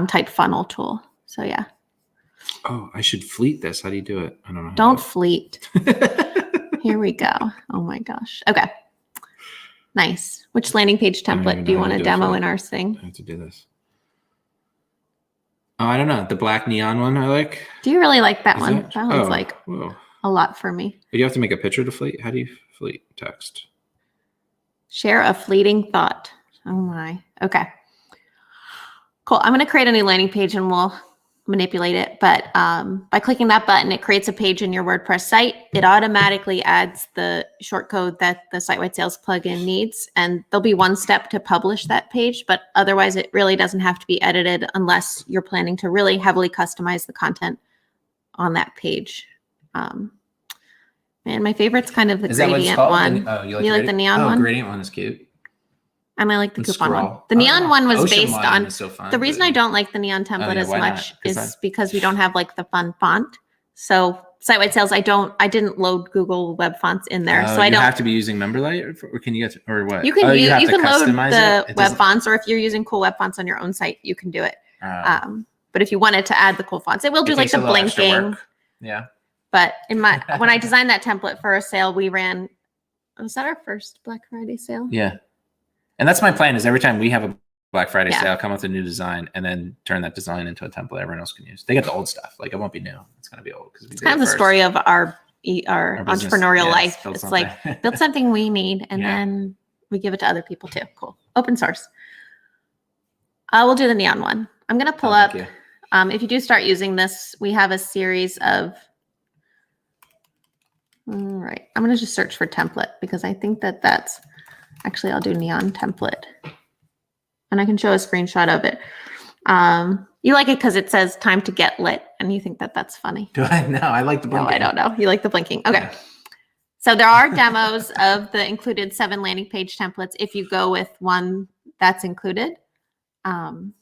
type funnel tool. So yeah. Oh, I should fleet this. How do you do it? I don't know. Don't fleet. Here we go. Oh my gosh. Okay. Nice. Which landing page template do you want to demo in our thing? I have to do this. Oh, I don't know. The black neon one I like. Do you really like that one? That one's like a lot for me. But you have to make a picture to fleet. How do you fleet text? Share a fleeting thought. Oh my. Okay. Cool. I'm going to create a new landing page and we'll manipulate it. But by clicking that button, it creates a page in your WordPress site. It automatically adds the shortcode that the site-wide sales plugin needs. And there'll be one step to publish that page, but otherwise it really doesn't have to be edited unless you're planning to really heavily customize the content on that page. Man, my favorite's kind of the gradient one. You like the neon one? Oh, gradient one is cute. And I like the coupon one. The neon one was based on, so fun, the reason I don't like the neon template as much is because we don't have like the fun font. So site-wide sales, I didn't load Google Web Fonts in there. So I don't have to be using Memberlight or can you get, or what? You can load the web fonts, or if you're using cool web fonts on your own site, you can do it. But if you wanted to add the cool fonts, it will do like the blinking. Yeah. But when I designed that template for a sale, we ran, was that our first Black Friday sale? Yeah. And that's my plan, is every time we have a Black Friday sale, I'll come up with a new design and then turn that design into a template everyone else can use. They get the old stuff. Like it won't be new. It's going to be old. It's kind of the story of our entrepreneurial life. It's like build something we need and then we give it to other people too. Cool. Open source. We'll do the neon one. I'm going to pull up. If you do start using this, we have a series of. All right. I'm going to just search for template because I think that's. Actually, I'll do neon template. And I can show a screenshot of it. You like it because it says time to get lit. And you think that's funny. Do I? No, I like the blinking. No, I don't know. You like the blinking. Okay. Yeah. So there are demos of the included 7 landing page templates if you go with one that's included. And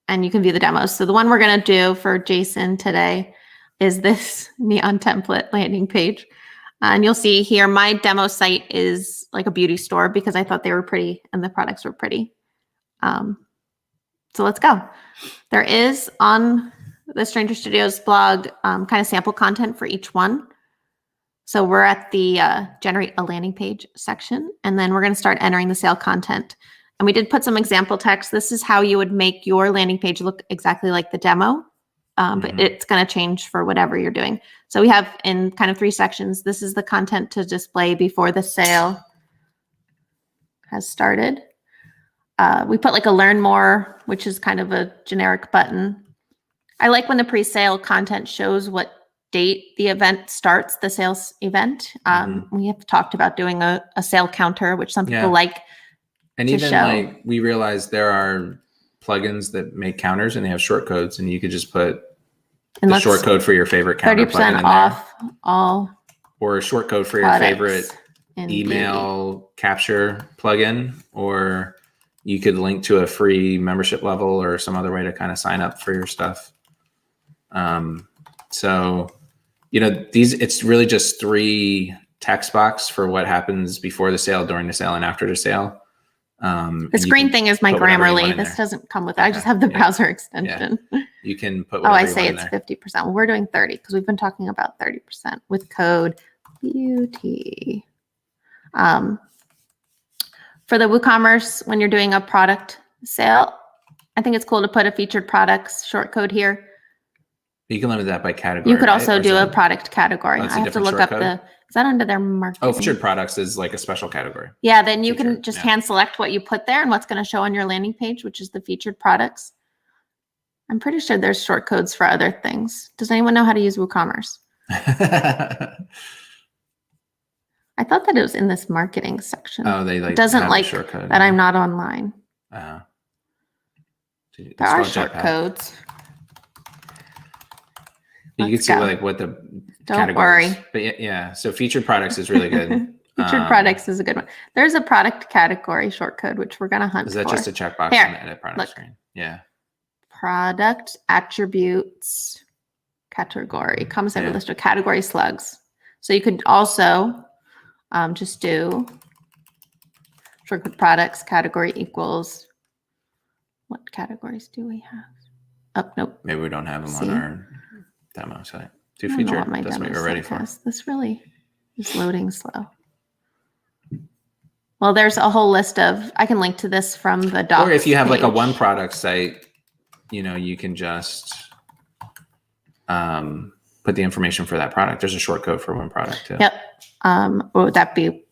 you can view the demos. So the one we're going to do for Jason today is this neon template landing page. And you'll see here, my demo site is like a beauty store because I thought they were pretty and the products were pretty. So let's go. There is on the Stranger Studios blog kind of sample content for each one. So we're at the generate a landing page section, and then we're going to start entering the sale content. And we did put some example text. This is how you would make your landing page look exactly like the demo. But it's going to change for whatever you're doing. So we have in kind of 3 sections. This is the content to display before the sale has started. We put like a learn more, which is kind of a generic button. I like when the pre-sale content shows what date the event starts, the sales event. We have talked about doing a sale counter, which some people like. And even like we realized there are plugins that make counters and they have short codes, and you could just put the short code for your favorite counter 30% off all, or a short code for your favorite email capture plugin, or you could link to a free membership level or some other way to kind of sign up for your stuff. So, it's really just 3 text box for what happens before the sale, during the sale, and after the sale. The screen thing is my Grammarly. This doesn't come with it. I just have the browser extension. Yeah. You can put whatever I say it's 50%. Well, we're doing 30 because we've been talking about 30% with code beauty. For the WooCommerce, when you're doing a product sale, I think it's cool to put a featured products short code here. You can limit that by category. You could also right? do a product category. Oh, I have to look up is that under their marketing? Oh, featured products is like a special category. Yeah, then you can just hand select what you put there and what's going to show on your landing page, which is the featured products. I'm pretty sure there's short codes for other things. Does anyone know how to use WooCommerce? I thought that it was in this marketing section. Oh, they like it doesn't have like short code, that I'm not online. There are short codes. You can see like what the Don't worry. But yeah, so featured products is really good. Featured products is a good one. There's a product category short code, which we're going to hunt for. Is that just a checkbox Here, on the edit product screen? Yeah. Product attributes category comes in with a list of category slugs. So you could also just do short code products category equals. What categories do we have? Oh, nope. Maybe we don't have them on our demo site. Do featured. That's what we're ready for. This really is loading slow. Well, there's a whole list of, I can link to this from the docs. Or if you have like a one product site, you can just put the information for that product. There's a short code for one product too. Yep. What would that be?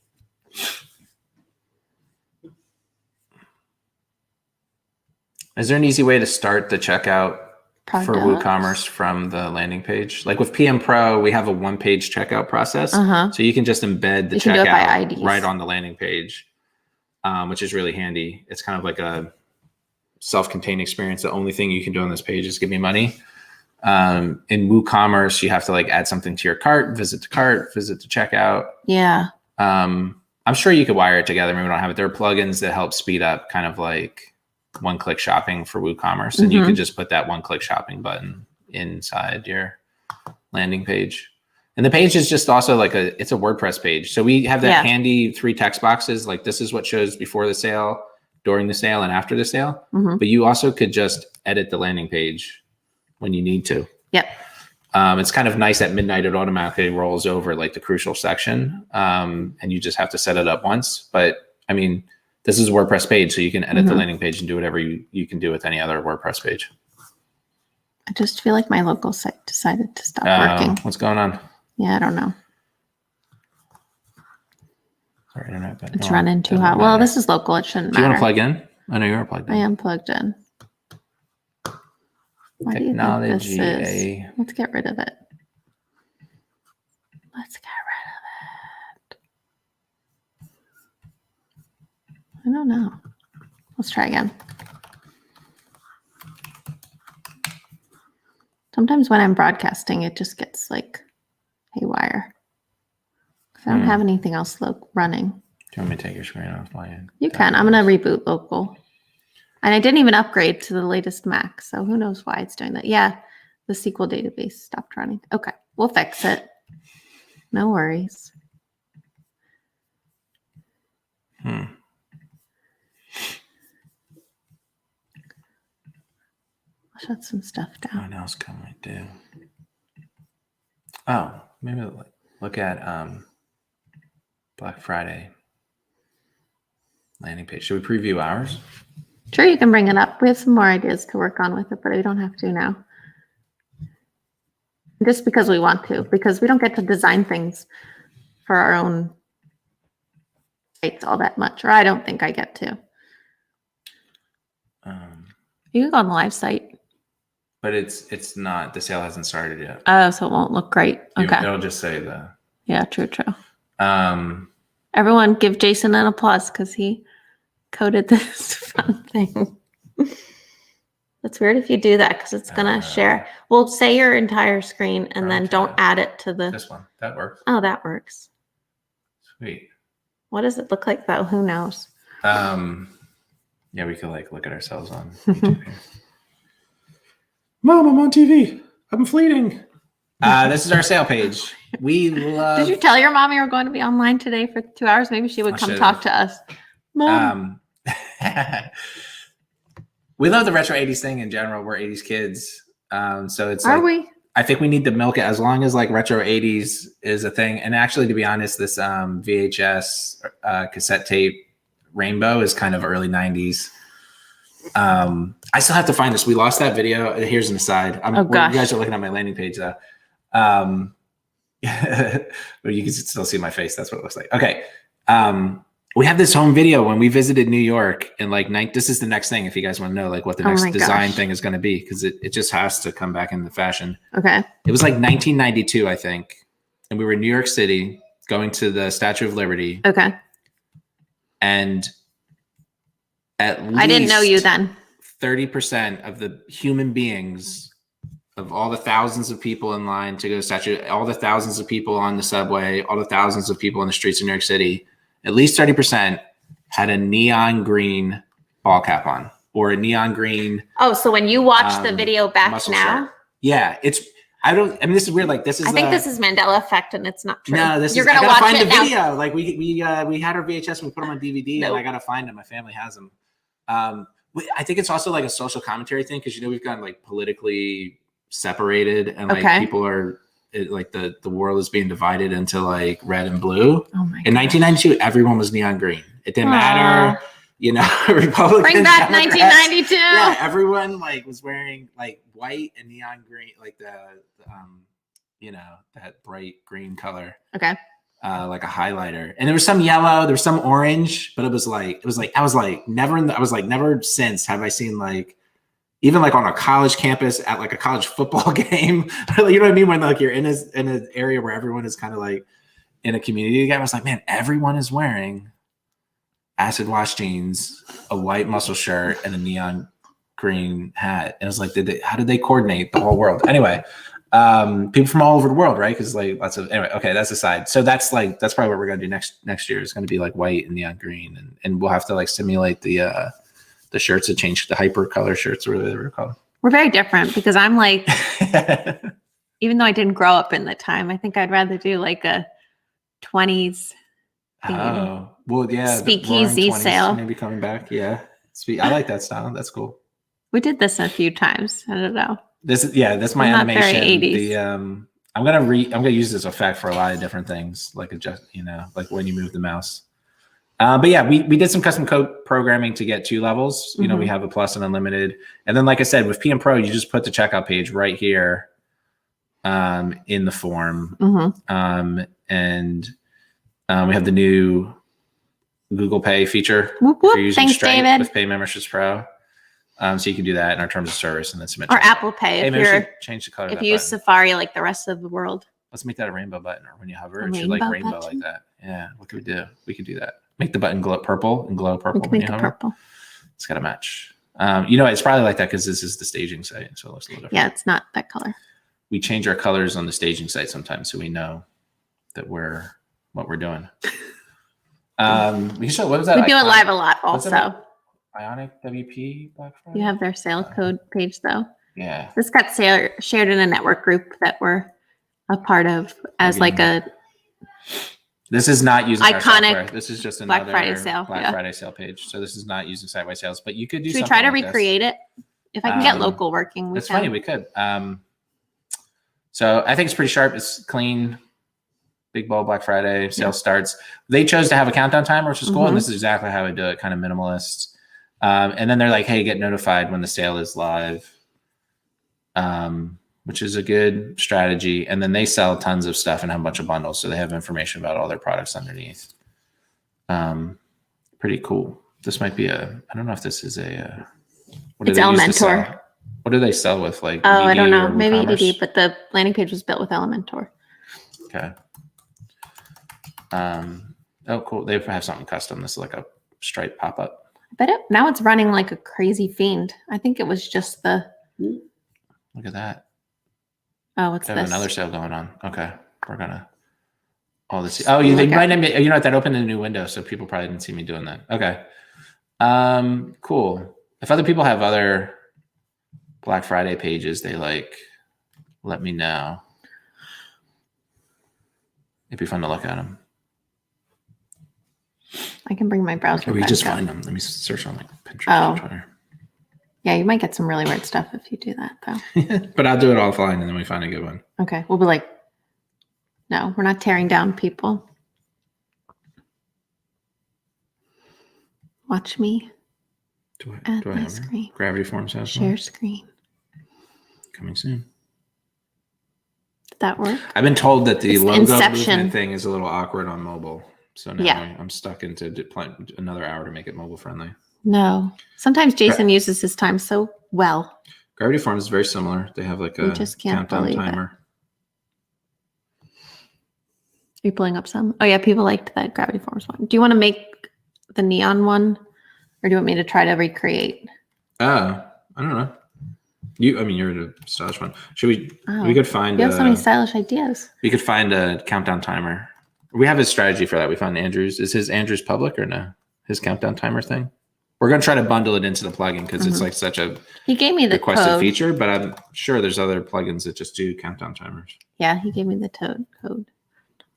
Is there an easy way to start the checkout Products. For WooCommerce from the landing page? Like with PM Pro, we have a one-page checkout process. So you can just embed the checkout right on the landing page, which is really handy. It's kind of like a self-contained experience. The only thing you can do on this page is give me money. In WooCommerce, you have to like add something to your cart, visit the checkout. Yeah. I'm sure you could wire it together. Maybe we don't have it. There are plugins that help speed up kind of like one-click shopping for WooCommerce, and you can just put that one-click shopping button inside your landing page. And the page is just also like it's a WordPress page. So we have that handy 3 text boxes. Like this is what shows before the sale, during the sale, and after the sale. But you also could just edit the landing page when you need to. Yep. It's kind of nice at midnight. It automatically rolls over like the crucial section, and you just have to set it up once. But I mean, this is a WordPress page, so you can edit the landing page and do whatever you can do with any other WordPress page. I just feel like my local site decided to stop working. What's going on? Yeah, I don't know. Sorry, internet. But it's running too hot. Well, this is local. It shouldn't matter. Do you want to plug in? I know you're plugged in. I am plugged in. Why Technology. do you think this is? Let's get rid of it. Let's get rid of it. I don't know. Let's try again. Sometimes when I'm broadcasting, it just gets like haywire. I don't have anything else running. Do you want me to take your screen off? You can. I'm going to reboot local. And I didn't even upgrade to the latest Mac, so who knows why it's doing that. Yeah, the SQL database stopped running. Okay, we'll fix it. No worries. I'll shut some stuff down. What else can we do? Oh, maybe look at Black Friday landing page. Should we preview ours? Sure, you can bring it up. We have some more ideas to work on with it, but we don't have to now. Just because we want to, because we don't get to design things for our own sites all that much, or I don't think I get to. You can go on the live site. But it's not, the sale hasn't started yet. Oh, so it won't look great. Okay. It'll just say the. Yeah, true. Everyone give Jason an applause because he coded this fun thing. It's weird if you do that because it's going to share. Well, say your entire screen and then don't add it to the. This one. That works. Oh, that works. Sweet. What does it look like though? Who knows? Yeah, we could like look at ourselves on YouTube here. Mom, I'm on TV. I'm fleeting. This is our sale page. We love. Did you tell your mom you were going to be online today for 2 hours? Maybe she would come talk to us. Mom. We love the retro 80s thing in general. We're 80s kids. So it's Are we? I think we need to milk it as long as like retro 80s is a thing. And actually, to be honest, this VHS cassette tape rainbow is kind of early 90s. I still have to find this. We lost that video. Here's an aside. You guys are looking at my landing page though. But you can still see my face. That's what it looks like. Okay. We have this home video when we visited New York in like this is the next thing. If you guys want to know like what the next design thing is going to be, because it just has to come back into fashion. Okay. It was like 1992, I think. And we were in New York City going to the Statue of Liberty. Okay. And at least I didn't know you then. 30% of the human beings, of all the thousands of people in line to go to statue, all the thousands of people on the subway, all the thousands of people in the streets of New York City, at least 30% had a neon green ball cap on, or a neon green. Oh, so when you watch the video back now? Shirt. Yeah, I mean, this is weird. Like this is. I think this is Mandela effect, and it's not true. No, You're gonna watch find it the now. video. Like we had our VHS and we put them on DVD, and I gotta find them. My family has them. I think it's also like a social commentary thing, because we've gotten like politically separated, and like people are like the world is being divided into like red and blue. Oh my! In 1992, everyone was neon green. It didn't matter. Republicans. Bring back 1992. Yeah, everyone like was wearing like white and neon green, like the that bright green color. Okay. Like a highlighter, and there was some yellow, there was some orange, but it was like never since have I seen like, even like on a college campus at like a college football game. You know what I mean? When like you're in an area where everyone is kind of like in a community together. I was like, man, everyone is wearing acid wash jeans, a white muscle shirt, and a neon green hat. And it was like, how did they coordinate the whole world? Anyway, people from all over the world, right? Because like anyway, okay, that's aside. So that's probably what we're gonna do next year. Is gonna be like white and neon green, and we'll have to like simulate the shirts that change, the hyper color shirts, or whatever they're called. We're very different, because I'm like, even though I didn't grow up in the time, I think I'd rather do like a 20s. Oh, well, yeah. Speakeasy sale. Maybe coming back. Yeah. I like that style. That's cool. We did this a few times. I don't know. That's my animation. Very 80s. I'm gonna use this effect for a lot of different things, like like when you move the mouse. But yeah, we did some custom code programming to get 2 levels. We have a plus and unlimited, and then like I said, with PM Pro, you just put the checkout page right here, in the form, and we have the new Google Pay feature for using Stripe David. with Pay Memberships Pro. So you can do that in our terms of service, and then submit. Or Apple Pay change the color. If you use Safari like the rest of the world. Let's make that a rainbow button, or when you hover, it should like rainbow like that. Yeah, what can we do? We could do that. Make the button glow purple when you hover. Purple. It's got to match. It's probably like that because this is the staging site, so it looks a little different. Yeah, it's not that color. We change our colors on the staging site sometimes, so we know that what we're doing. We show, what was that? We do it live a lot also. Ionic WP Black Friday? You have their sale code page though. Yeah. This got shared in a network group that we're a part of as like a. This is not using iconic. Our this is just another Black Friday sale. Friday sale page. So this is not using Sitewide sales, but you could do. Should we try to recreate it? If I can get local working, that's funny. We could. So I think it's pretty sharp. It's clean. Big Ball Black Friday sale starts. They chose to have a countdown timer, which is cool. And this is exactly how I do it, kind of minimalist. And then they're like, hey, get notified when the sale is live, which is a good strategy. And then they sell tons of stuff and have a bunch of bundles. So they have information about all their products underneath. Pretty cool. This might be I don't know if this is it's Elementor. What do they sell with? Like, oh, I don't know. Maybe EDD, but the landing page was built with Elementor. Okay. Oh, cool. They have something custom. This is like a Stripe pop-up. But now it's running like a crazy fiend. I think it was just the. Look at that. Oh, what's this? Have another sale going on. Okay, we're gonna. All this. Oh, they might not be. You know what? That opened a new window, so people probably didn't see me doing that. Okay. Cool. If other people have other Black Friday pages, they let me know. It'd be fun to look at them. I can bring my browser. Or we just find them. Let me search on like Pinterest or Twitter. Yeah, you might get some really weird stuff if you do that, though. But I'll do it offline, and then we find a good one. Okay, we'll be like, no, we're not tearing down people. Watch me Do I at my have her? screen. Gravity Forms has Share one. screen. Coming soon. Did that work? I've been told that the It's logo Inception. movement thing is a little awkward on mobile. So now Yeah. I'm stuck into another hour to make it mobile friendly. No. Sometimes Jason uses his time so well. Gravity Forms is very similar. They have like a just can't countdown believe it. timer. Are you pulling up some? Oh yeah, people liked that Gravity Forms one. Do you want to make the neon one, or do you want me to try to recreate? I don't know. You're the stylish one. Should we? Oh, we could find. You have so many stylish ideas. We could find a countdown timer. We have a strategy for that. We found Andrew's. Is Andrew's public or no? His countdown timer thing. We're gonna try to bundle it into the plugin because it's like such a He gave me the requested code. feature, but I'm sure there's other plugins that just do countdown timers. Yeah, he gave me the code.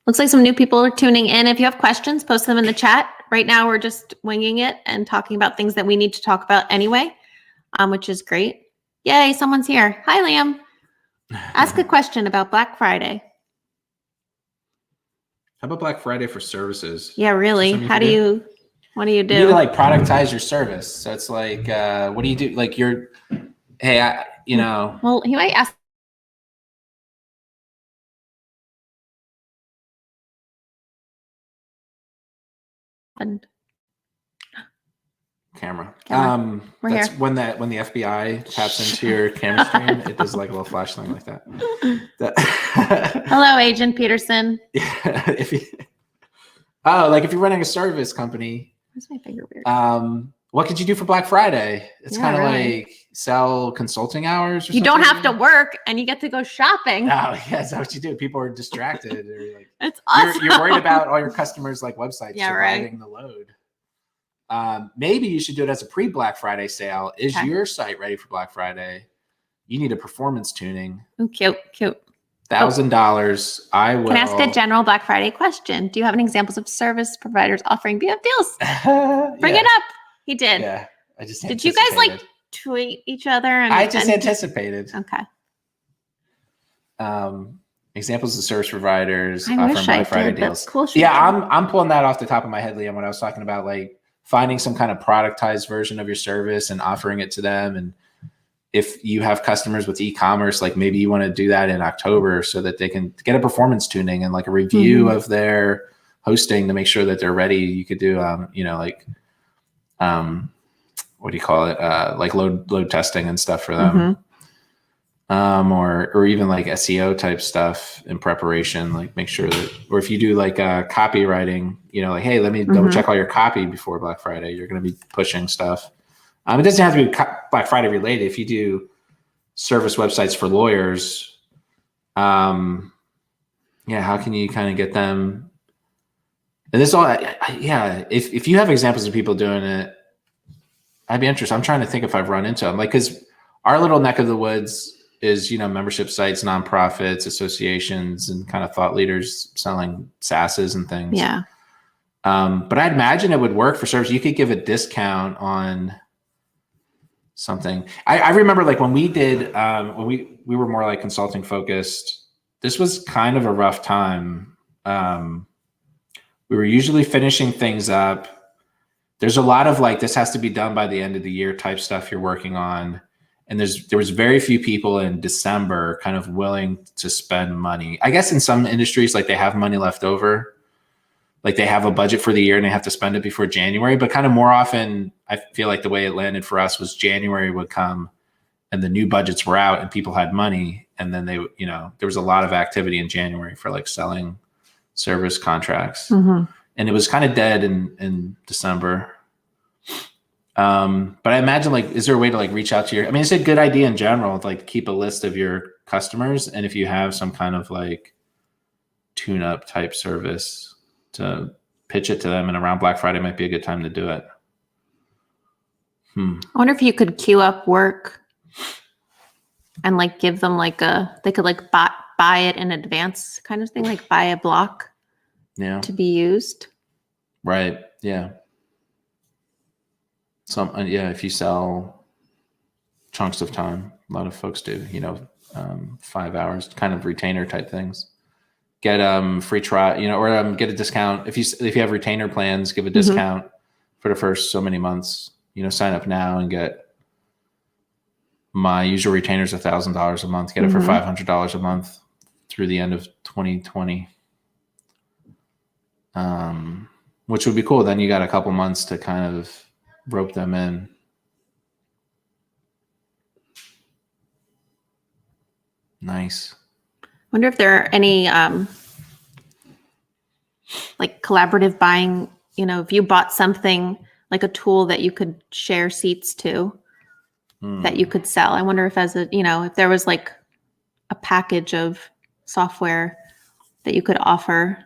Looks like some new people are tuning in. If you have questions, post them in the chat. Right now, we're just winging it and talking about things that we need to talk about anyway, which is great. Yay, someone's here. Hi, Liam. Ask a question about Black Friday. How about Black Friday for services? Yeah, really. What do you do? You need to like productize your service. So it's like, what do you do? Like Well, he might ask. Camera. We're That's here. when the FBI taps into your camera stream, it does like a little flash thing like that. Hello, Agent Peterson. Yeah, like if you're running a service company, Where's my finger beard? what could you do for Black Friday? It's kind of really. like sell consulting hours. Or You don't have to work and you get to go shopping. Oh, yeah, that's what you do. People are distracted. Or like, It's awesome. You're worried about all your customers' like websites surviving right. the load. Maybe you should do it as a pre-Black Friday sale. Is your site ready for Black Friday? You need a performance tuning. Ooh, cute. $1,000. I will. Can I ask a general Black Friday question? Do you have any examples of service providers offering BF deals? Bring it up. He did. Yeah, I just. Did you guys like tweet each other? I just anticipated. Okay. Examples of service providers I offering wish Black I Friday did. deals. That's cool. Yeah, I'm pulling that off the top of my head, Liam, when I was talking about like finding some kind of productized version of your service and offering it to them. And if you have customers with e-commerce, like maybe you want to do that in October so that they can get a performance tuning and like a review of their hosting to make sure that they're ready. You could do, what do you call it? Like load testing and stuff for them. Or even like SEO type stuff in preparation, like make sure that, or if you do like copywriting, like, hey, let me double check all your copy before Black Friday. You're going to be pushing stuff. It doesn't have to be Black Friday related. If you do service websites for lawyers, how can you kind of get them? And this all, if you have examples of people doing it, I'd be interested. I'm trying to think if I've run into them, like, because our little neck of the woods is, membership sites, nonprofits, associations, and kind of thought leaders selling SaaSes and things. Yeah. But I'd imagine it would work for service. You could give a discount on something. I remember like when we did, when we were more like consulting focused, this was kind of a rough time. We were usually finishing things up. There's a lot of like, this has to be done by the end of the year type stuff you're working on. And there was very few people in December kind of willing to spend money. I guess in some industries, like they have money left over, like they have a budget for the year and they have to spend it before January. But kind of more often, I feel like the way it landed for us was January would come and the new budgets were out and people had money. And then there was a lot of activity in January for like selling service contracts. And it was kind of dead in December. But I imagine like, is there a way to like reach out to it's a good idea in general, to like keep a list of your customers. And if you have some kind of like tune up type service to pitch it to them, and around Black Friday might be a good time to do it. I wonder if you could queue up work and like give them like they could like buy it in advance kind of thing, like buy a block to be used. Right. Yeah. If you sell chunks of time, a lot of folks do, 5 hours, kind of retainer type things. Get free trial, or get a discount. If you have retainer plans, give a discount for the first so many months, sign up now and get my usual retainers $1,000 a month, get it for $500 a month through the end of 2020. Which would be cool. Then you got a couple months to kind of rope them in. Nice. Wonder if there are any like collaborative buying, if you bought something like a tool that you could share seats to that you could sell. I wonder if if there was like a package of software that you could offer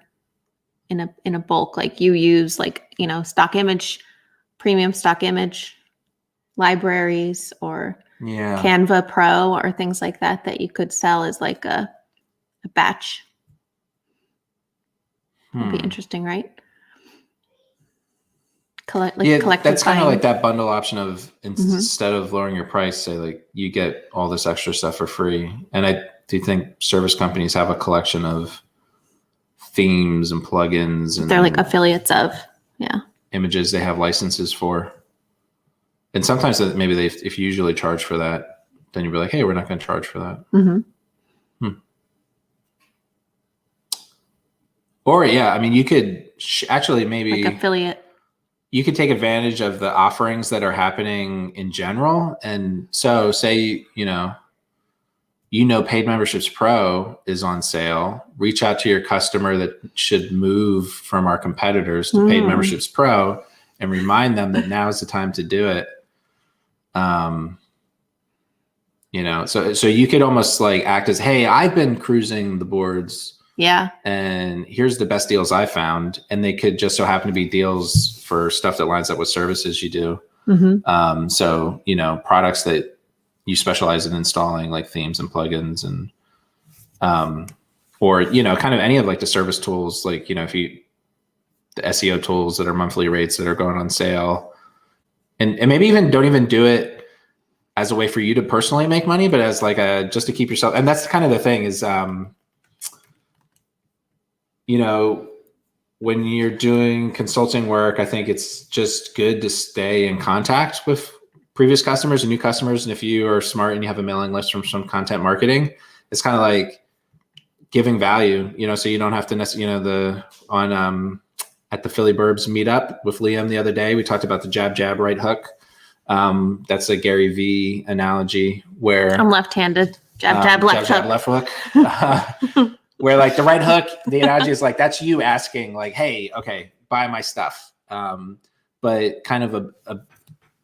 in a bulk, like you use stock image, premium stock image libraries or Canva Pro or things like that you could sell as like a batch. Would be interesting, right? That's kind of like that bundle option of instead of lowering your price, say like you get all this extra stuff for free. And I do think service companies have a collection of themes and plugins, and they're like affiliates of images they have licenses for. And sometimes maybe if you usually charge for that, then you'll be like, hey, we're not going to charge for that. Or you could actually maybe like affiliate. You could take advantage of the offerings that are happening in general. And so say, Paid Memberships Pro is on sale. Reach out to your customer that should move from our competitors to Paid Memberships Pro and remind them that now is the time to do it. So you could almost like act as, hey, I've been cruising the boards. Yeah. And here's the best deals I found. And they could just so happen to be deals for stuff that lines up with services you do. So, products that you specialize in installing, like themes and plugins and, or, kind of any of like the service tools, like, the SEO tools that are monthly rates that are going on sale, and maybe even don't even do it as a way for you to personally make money, but as like just to keep yourself. And that's kind of the thing is, when you're doing consulting work, I think it's just good to stay in contact with previous customers and new customers. And if you are smart and you have a mailing list from some content marketing, it's kind of like giving value, so you don't have to necessarily, at the Philly Burbs meetup with Liam the other day, we talked about the jab, right hook. That's a Gary V analogy where I'm left-handed. Jab, left hook. Where like the right hook, the analogy is like, that's you asking like, hey, okay, buy my stuff. But kind of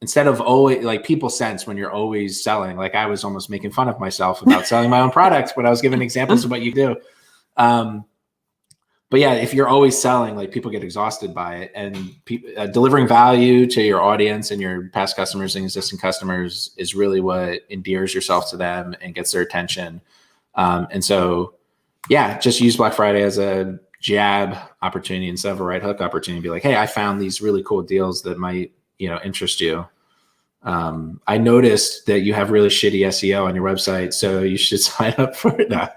instead of always like people sense when you're always selling, like I was almost making fun of myself about selling my own products, but I was giving examples of what you do. But yeah, if you're always selling, like people get exhausted by it, and delivering value to your audience and your past customers and existing customers is really what endears yourself to them and gets their attention. And so, yeah, just use Black Friday as a jab opportunity instead of a right hook opportunity. Be like, hey, I found these really cool deals that might, interest you. I noticed that you have really shitty SEO on your website, so you should sign up for it. No.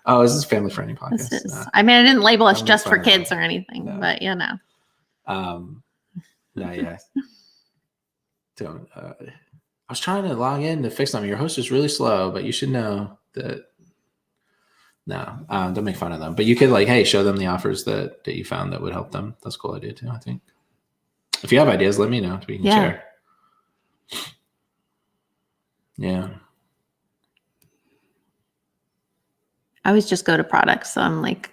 Oh, this is family friendly podcast. This is. No. I mean, I didn't label us just for kids or anything, but no, yeah. Don't. I was trying to log in to fix something. Your host is really slow, but you should know that. No, don't make fun of them. But you could like, hey, show them the offers that you found that would help them. That's a cool idea too, I think. If you have ideas, let me know. We can share. Yeah. I always just go to products. So I'm like,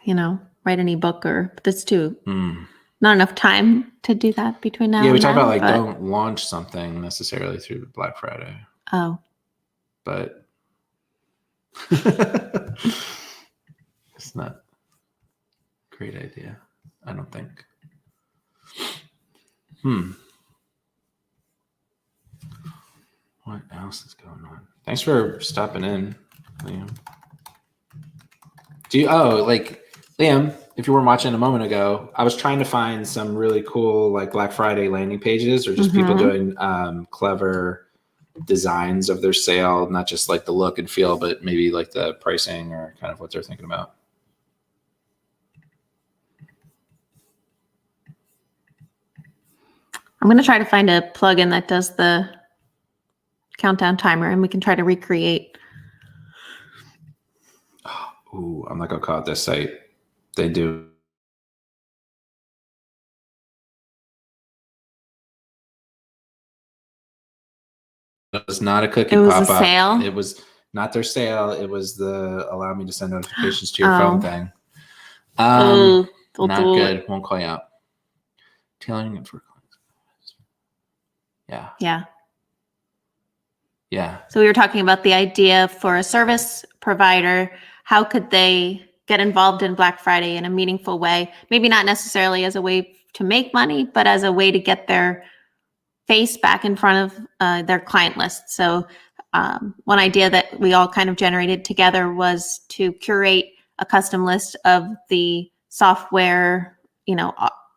write an ebook but that's too not enough time to do that between now and then. Yeah, we talk about like don't launch something necessarily through Black Friday. Oh. But it's not a great idea, I don't think. What else is going on? Thanks for stopping in, Liam. Liam, if you weren't watching a moment ago, I was trying to find some really cool like Black Friday landing pages or just people doing clever designs of their sale, not just like the look and feel, but maybe like the pricing or kind of what they're thinking about. I'm going to try to find a plugin that does the countdown timer, and we can try to recreate. Ooh, I'm not gonna call it this site. They do. It was not a cookie It was pop-up. a sale? It was not their sale. It was the allow me to send notifications to your phone thing. Not good. Won't call you out. Tailoring it for clients. Yeah. Yeah. Yeah. So we were talking about the idea for a service provider. How could they get involved in Black Friday in a meaningful way? Maybe not necessarily as a way to make money, but as a way to get their face back in front of their client list. So one idea that we all kind of generated together was to curate a custom list of the software,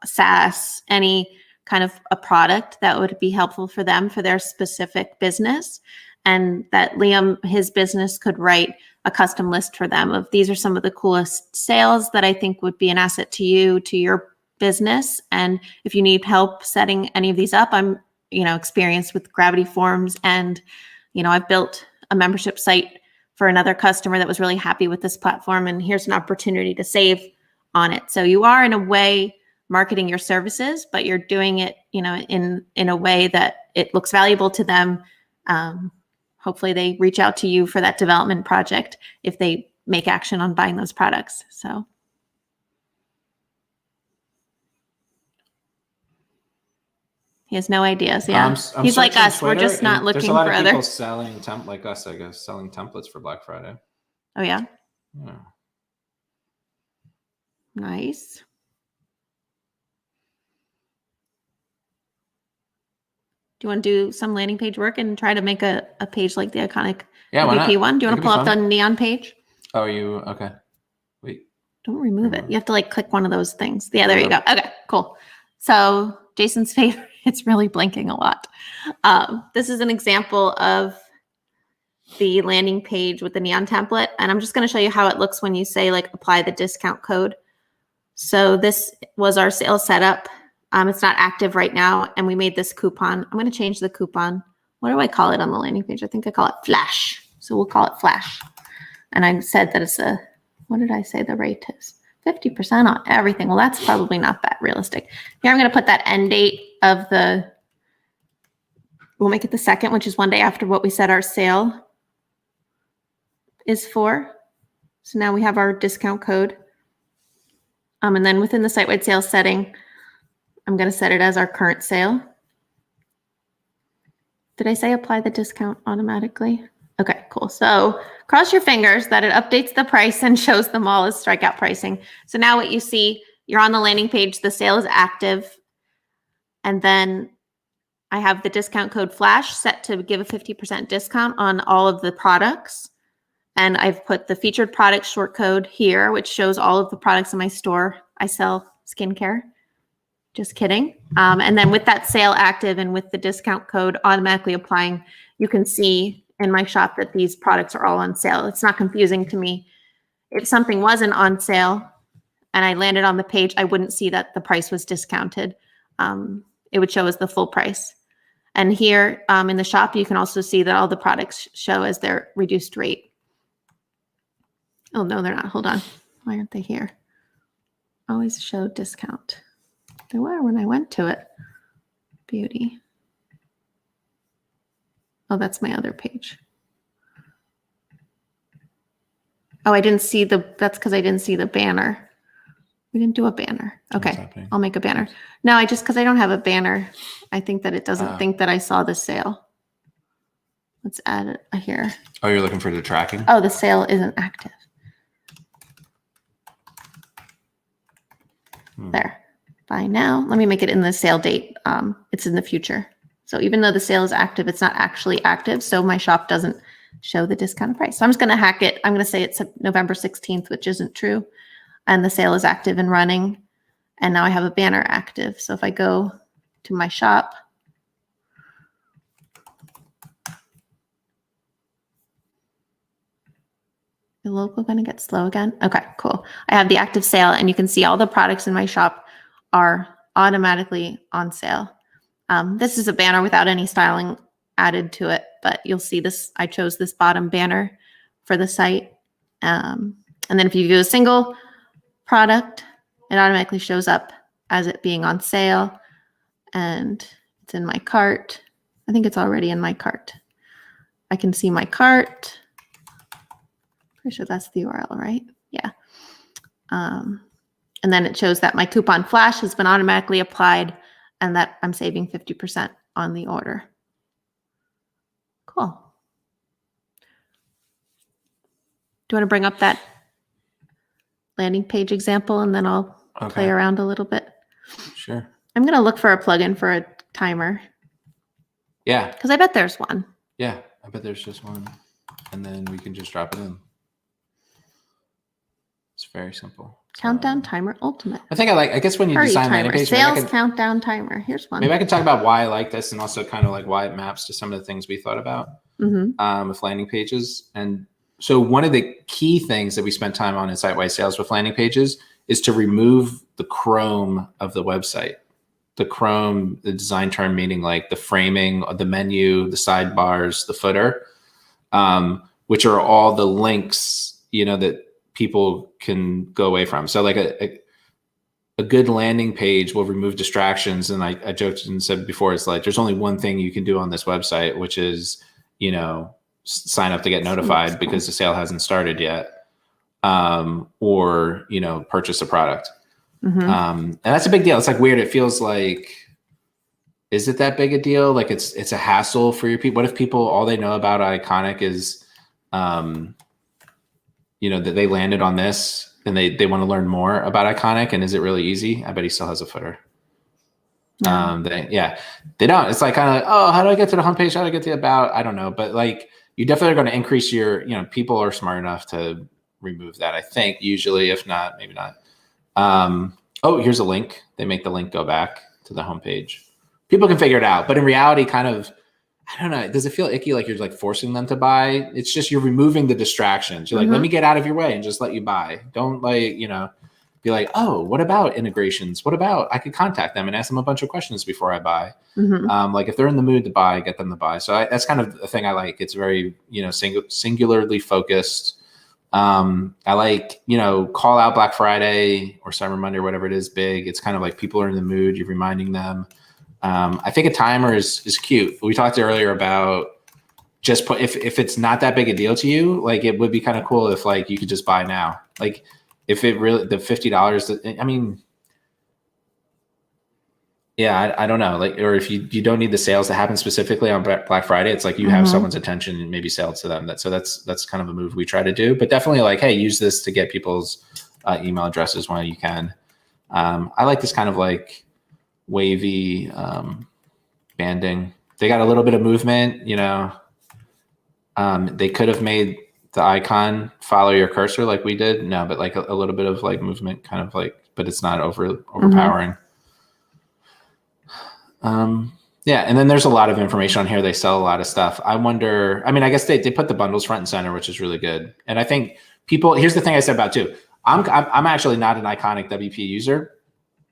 SaaS, any kind of a product that would be helpful for them for their specific business. And that Liam, his business, could write a custom list for them of these are some of the coolest sales that I think would be an asset to you, to your business. And if you need help setting any of these up, I'm, experienced with Gravity Forms. And, I've built a membership site for another customer that was really happy with this platform. And here's an opportunity to save on it. So you are in a way marketing your services, but you're doing it, in a way that it looks valuable to them. Hopefully they reach out to you for that development project if they make action on buying those products. So. He has no ideas. Yeah. I'm He's like us. Twitter, we're just not looking there's a lot for of people other. selling like us, I guess, selling templates for Black Friday. Oh yeah. Yeah. Nice. Do you want to do some landing page work and try to make a page like the iconic MVP one? Do you want to pull up the neon page? Oh, okay. Wait. Don't remove it. You have to click one of those things. Yeah, there you go. Okay, cool. So Jason's favorite, it's really blinking a lot. This is an example of the landing page with the neon template. And I'm just going to show you how it looks when you say apply the discount code. So this was our sales setup. It's not active right now. And we made this coupon. I'm going to change the coupon. What do I call it on the landing page? I think I call it Flash. So we'll call it Flash. And I said that it's what did I say the rate is? 50% on everything. Well, that's probably not that realistic. Here, I'm going to put that end date of we'll make it the 2nd, which is one day after what we said our sale is for. So now we have our discount code. And then within the site-wide sales setting, I'm going to set it as our current sale. Did I say apply the discount automatically? Okay, cool. So cross your fingers that it updates the price and shows them all as strikeout pricing. So now what you see, you're on the landing page, the sale is active. And then I have the discount code Flash set to give a 50% discount on all of the products. And I've put the featured product short code here, which shows all of the products in my store. I sell skincare. Just kidding. And then with that sale active and with the discount code automatically applying, you can see in my shop that these products are all on sale. It's not confusing to me. If something wasn't on sale and I landed on the page, I wouldn't see that the price was discounted. It would show as the full price. And here in the shop, you can also see that all the products show as their reduced rate. Oh, no, they're not. Hold on. Why aren't they here? Always show discount. They were when I went to it. Beauty. Oh, that's my other page. Oh, I didn't see that's because I didn't see the banner. We didn't do a banner. Okay, I'll make a banner. No, because I don't have a banner. I think that it doesn't think that I saw the sale. Let's add it here. Oh, you're looking for the tracking? Oh, the sale isn't active. There. Buy now. Let me make it in the sale date. It's in the future. So even though the sale is active, it's not actually active. So my shop doesn't show the discounted price. So I'm just going to hack it. I'm going to say it's November 16th, which isn't true. And the sale is active and running. And now I have a banner active. So if I go to my shop, the logo going to get slow again? Okay, cool. I have the active sale and you can see all the products in my shop are automatically on sale. This is a banner without any styling added to it, but you'll see this. I chose this bottom banner for the site. And then if you do a single product, it automatically shows up as it being on sale, and it's in my cart. I think it's already in my cart. I can see my cart. Pretty sure that's the URL, right? Yeah. And then it shows that my coupon flash has been automatically applied and that I'm saving 50% on the order. Cool. Do you want to bring up that landing page example and then I'll play around a little bit? Sure. I'm going to look for a plugin for a timer. Yeah. Because I bet there's one. Yeah, I bet there's just one. And then we can just drop it in. It's very simple. Countdown timer ultimate. I guess when you design landing page, sales countdown timer. Here's one. Maybe I can talk about why I like this and also kind of like why it maps to some of the things we thought about with landing pages. And so one of the key things that we spent time on in Sitewide Sales with landing pages is to remove the Chrome of the website. The Chrome, the design term meaning like the framing, the menu, the sidebars, the footer, which are all the links, that people can go away from. So like a good landing page will remove distractions. And I joked and said before, it's like, there's only one thing you can do on this website, which is, sign up to get notified because the sale hasn't started yet, or, purchase a product. And that's a big deal. It's like weird. It feels like, is it that big a deal? Like it's a hassle for your people. What if people, all they know about Iconic is, that they landed on this and they want to learn more about Iconic. And is it really easy? I bet he still has a footer. No. They don't. It's like kind of like, oh, how do I get to the homepage? How do I get to the about? I don't know. But like, you definitely are going to increase your, people are smart enough to remove that. I think usually, if not, maybe not. Here's a link. They make the link go back to the homepage. People can figure it out, but in reality, kind of, I don't know. Does it feel icky? Like you're like forcing them to buy? It's just, you're removing the distractions. You're like, let me get out of your way and just let you buy. Don't be like, oh, what about integrations? What about, I could contact them and ask them a bunch of questions before I buy. Like if they're in the mood to buy, get them to buy. So that's kind of the thing I like. It's very, singularly focused. I like, call out Black Friday or Cyber Monday or whatever it is big. It's kind of like people are in the mood. You're reminding them. I think a timer is cute. We talked earlier about just put, if it's not that big a deal to you, like it would be kind of cool if like you could just buy now. Like if it really, the $50, I mean, yeah, I don't know. Like, or if you don't need the sales to happen specifically on Black Friday, it's like you have someone's attention and maybe sell it to them. That's kind of a move we try to do, but definitely like, hey, use this to get people's email addresses while you can. I like this kind of like wavy banding. They got a little bit of movement, they could have made the icon follow your cursor like we did. No, but like a little bit of like movement kind of like, but it's not overpowering. Yeah. And then there's a lot of information on here. They sell a lot of stuff. I wonder, I mean, I guess they put the bundles front and center, which is really good. And I think people, here's the thing I said about too. I'm actually not an Iconic WP user.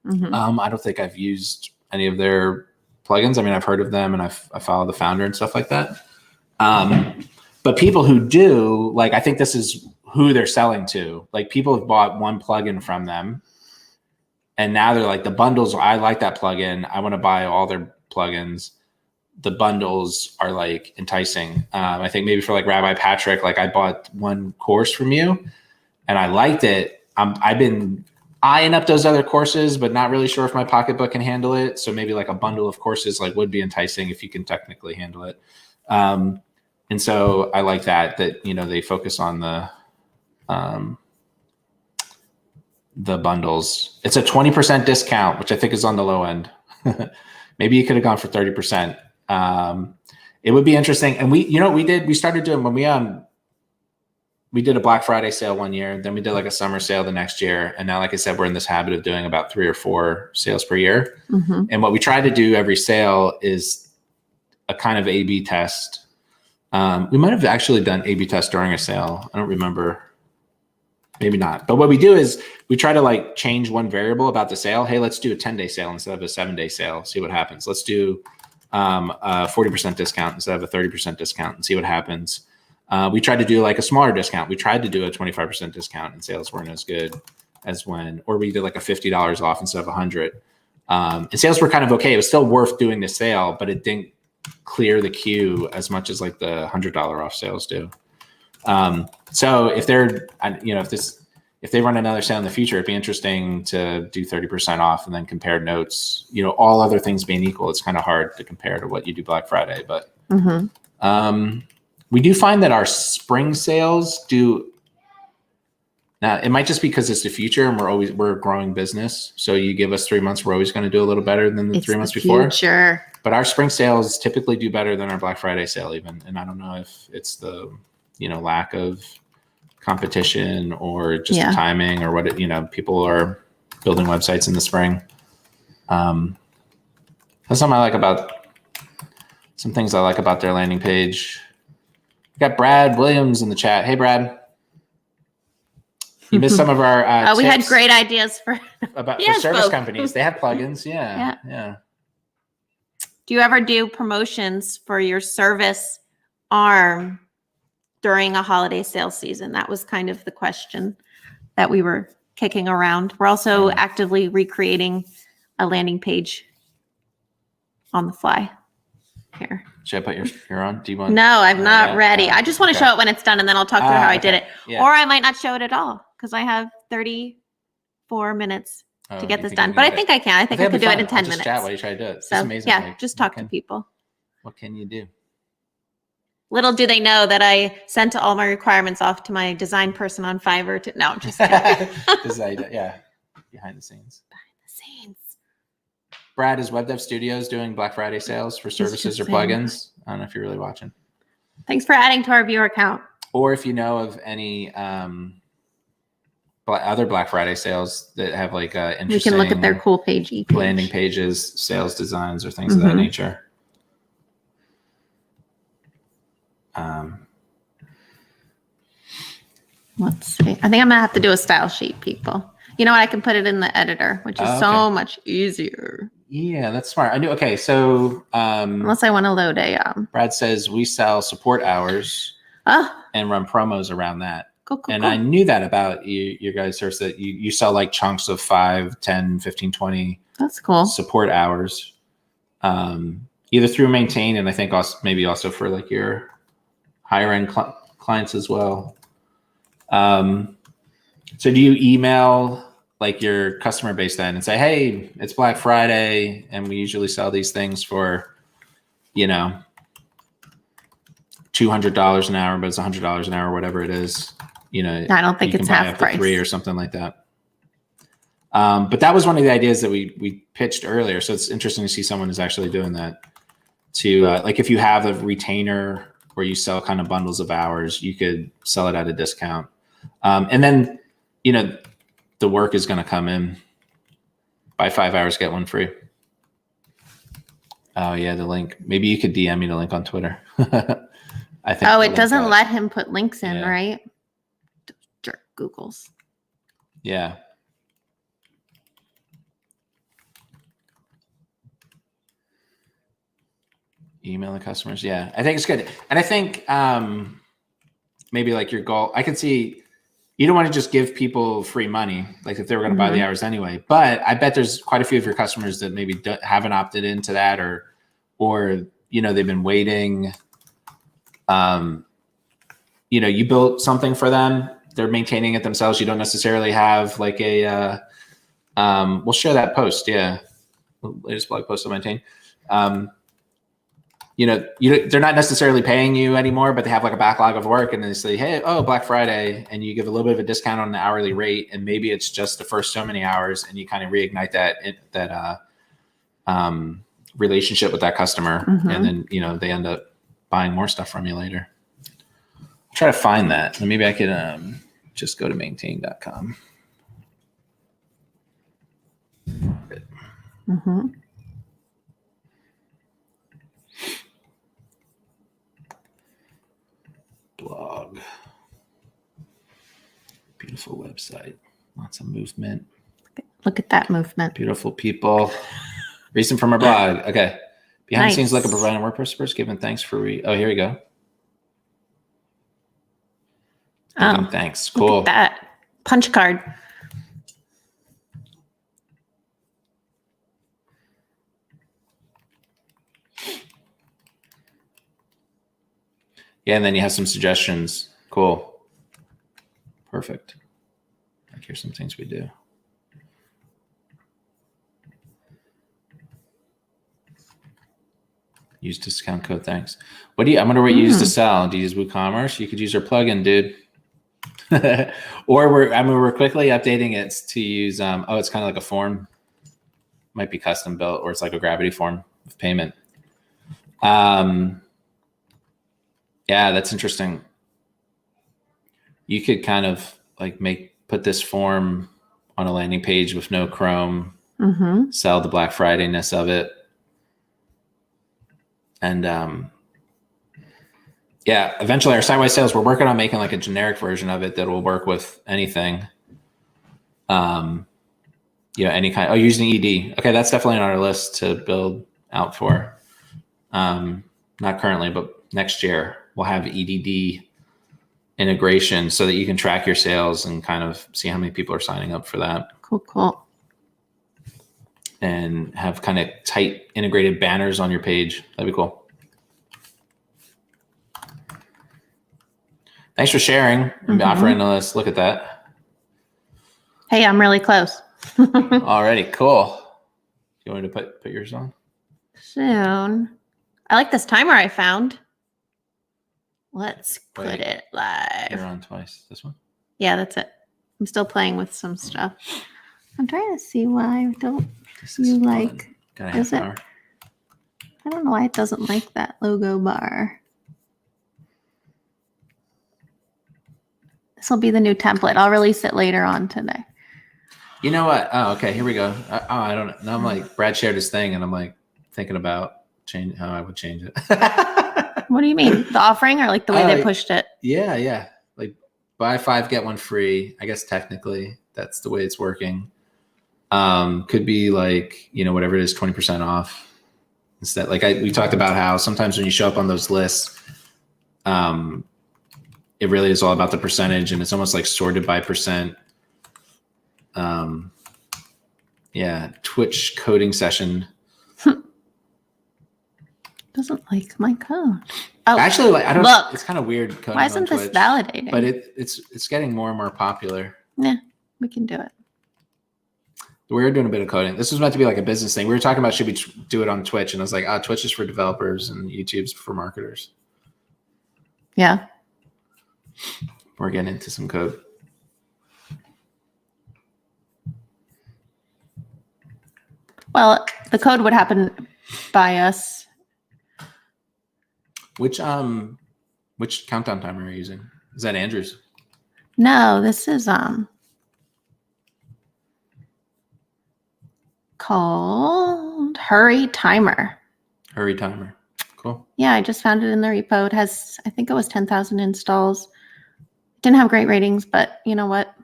I don't think I've used any of their plugins. I mean, I've heard of them and I follow the founder and stuff like that. But people who do, like, I think this is who they're selling to. Like people have bought one plugin from them and now they're like, the bundles, I like that plugin. I want to buy all their plugins. The bundles are like enticing. I think maybe for like Rabbi Patrick, like I bought one course from you and I liked it. I've been eyeing up those other courses, but not really sure if my pocketbook can handle it. So maybe like a bundle of courses like would be enticing if you can technically handle it. And so I like that they focus on the bundles. It's a 20% discount, which I think is on the low end. Maybe you could have gone for 30%. It would be interesting. And we started doing when we did a Black Friday sale one year, then we did like a summer sale the next year. And now, like I said, we're in this habit of doing about 3 or 4 sales per year. And what we try to do every sale is a kind of A/B test. We might have actually done A/B test during a sale. I don't remember. maybe not. But what we do is we try to like change one variable about the sale. Hey, let's do a 10-day sale instead of a 7-day sale. See what happens. Let's do a 40% discount instead of a 30% discount and see what happens. We tried to do like a smaller discount. We tried to do a 25% discount and sales weren't as good as or we did like a $50 off instead of 100. And sales were kind of okay. It was still worth doing the sale, but it didn't clear the queue as much as like the $100 off sales do. So if they're, if they run another sale in the future, it'd be interesting to do 30% off and then compare notes, all other things being equal. It's kind of hard to compare to what you do Black Friday, but, we do find that our spring sales do. Now it might just be because it's the future and we're a growing business. So you give us 3 months, we're always going to do a little better than the 3 months before. Future. But our spring sales typically do better than our Black Friday sale even. And I don't know if it's the, lack of competition or just the timing or what people are building websites in the spring. That's some things I like about their landing page. We got Brad Williams in the chat. Hey, Brad. You missed some of our we had great ideas for service companies. They have plugins. Yeah. Do you ever do promotions for your service arm during a holiday sales season? That was kind of the question that we were kicking around. We're also actively recreating a landing page on the fly here. Should I put your on? Do you want? No, I'm not ready. I just want to show it when it's done, and then I'll talk through how I did it. Yeah. Or I might not show it at all because I have 34 minutes to get this done. But I think I can. I think I could do it in 10 minutes. Chat while you try to do it. It's amazing. Yeah, just talk to people. What can you do? Little do they know that I sent all my requirements off to my design person on Fiverr. No, I'm just kidding. Behind the scenes. Brad, is Web Dev Studios doing Black Friday sales for services or plugins? I don't know if you're really watching. Thanks for adding to our viewer count. Or if you know of any other Black Friday sales that have like interesting. We can look at their cool page. Landing pages, sales designs, or things of that nature. Let's see. I think I'm gonna have to do a style sheet, people. You know what? I can put it in the editor, which is so much easier. Yeah, that's smart. I knew. Okay, so unless I want to load a Brad says we sell support hours and run promos around that. Cool. I knew that about your guys' service, that you sell like chunks of 5, 10, 15, 20. That's cool. Support hours, either through maintainn, and I think maybe also for like your higher end clients as well. So do you email like your customer base then and say, hey, it's Black Friday and we usually sell these things for, $200 an hour, but it's $100 an hour, whatever it is. I don't think it's half price. 3 or something like that. But that was one of the ideas that we pitched earlier. So it's interesting to see someone who's actually doing that. To like if you have a retainer where you sell kind of bundles of hours, you could sell it at a discount. And then, the work is going to come in. Buy 5 hours, get 1 free. Oh yeah, the link. Maybe you could DM me the link on Twitter. I think. Oh, it doesn't let him put links in, right? Jerk Googles. Yeah. Email the customers. Yeah, I think it's good. And I think maybe like your goal, I could see you don't want to just give people free money, like if they were going to buy the hours anyway. But I bet there's quite a few of your customers that maybe haven't opted into that, or they've been waiting. You built something for them, they're maintaining it themselves. You don't necessarily have like a. We'll share that post. Yeah, latest blog post on maintainn. They're not necessarily paying you anymore, but they have like a backlog of work, and they say, hey, Black Friday, and you give a little bit of a discount on the hourly rate, and maybe it's just the first so many hours, and you kind of reignite that relationship with that customer, and then they end up buying more stuff from you later. I'll try to find that, and maybe I could just go to maintainn.com. Blog. Beautiful website. Lots of movement. Look at that movement. Beautiful people. Recent from our blog. Okay. Behind the scenes look at Nice. providing WordPress experts, giving thanks for oh, here we go. Giving thanks. Look Cool. at that punch card. Yeah, and then you have some suggestions. Cool. Perfect. Like, here's some things we do. Use discount code, thanks. What do you, I wonder what you use to sell. Do you use WooCommerce? You could use our plugin, dude. Or we're quickly updating it to use, oh, it's kind of like a form. Might be custom built, or it's like a gravity form of payment. Yeah, that's interesting. You could kind of like put this form on a landing page with no Chrome, sell the Black Friday-ness of it. And yeah, eventually our Sitewide sales, we're working on making like a generic version of it that will work with anything. Yeah, any kind, using ED. Okay, that's definitely on our list to build out for. Not currently, but next year we'll have EDD integration so that you can track your sales and kind of see how many people are signing up for that. Cool. And have kind of tight integrated banners on your page. That'd be cool. Thanks for sharing and offering the list. Look at that. Hey, I'm really close. Alriady, cool. You want me to put yours on? Soon. I like this timer I found. Let's put it live. You're on twice. This one? Yeah, that's it. I'm still playing with some stuff. I'm trying to see why don't you like. Got a half hour. I don't know why it doesn't like that logo bar. This will be the new template. I'll release it later on today. You know what? Oh, okay. Here we go. I don't know. Now I'm like, Brad shared his thing, and I'm like thinking about how I would change it. What do you mean? The offering, or like the way they pushed it? Yeah. Like buy 5, get 1 free. I guess technically that's the way it's working. Could be like, whatever it is, 20% off. Instead, like we talked about how sometimes when you show up on those lists, it really is all about the percentage, and it's almost like sorted by percent. Yeah, Twitch coding session. Doesn't like my code. Oh, actually, like I don't. Look, it's kind of weird coding. Why isn't this validating? But it's getting more and more popular. Yeah, we can do it. We were doing a bit of coding. This was meant to be like a business thing. We were talking about should we do it on Twitch, and I was like, Twitch is for developers and YouTube's for marketers. Yeah. We're getting into some code. Well, the code would happen by us. Which countdown timer are you using? Is that Andrew's? No, this is called Hurry Timer. Hurry Timer. Cool. Yeah, I just found it in the repo. It has, I think it was 10,000 installs. Didn't have great ratings, but you know what?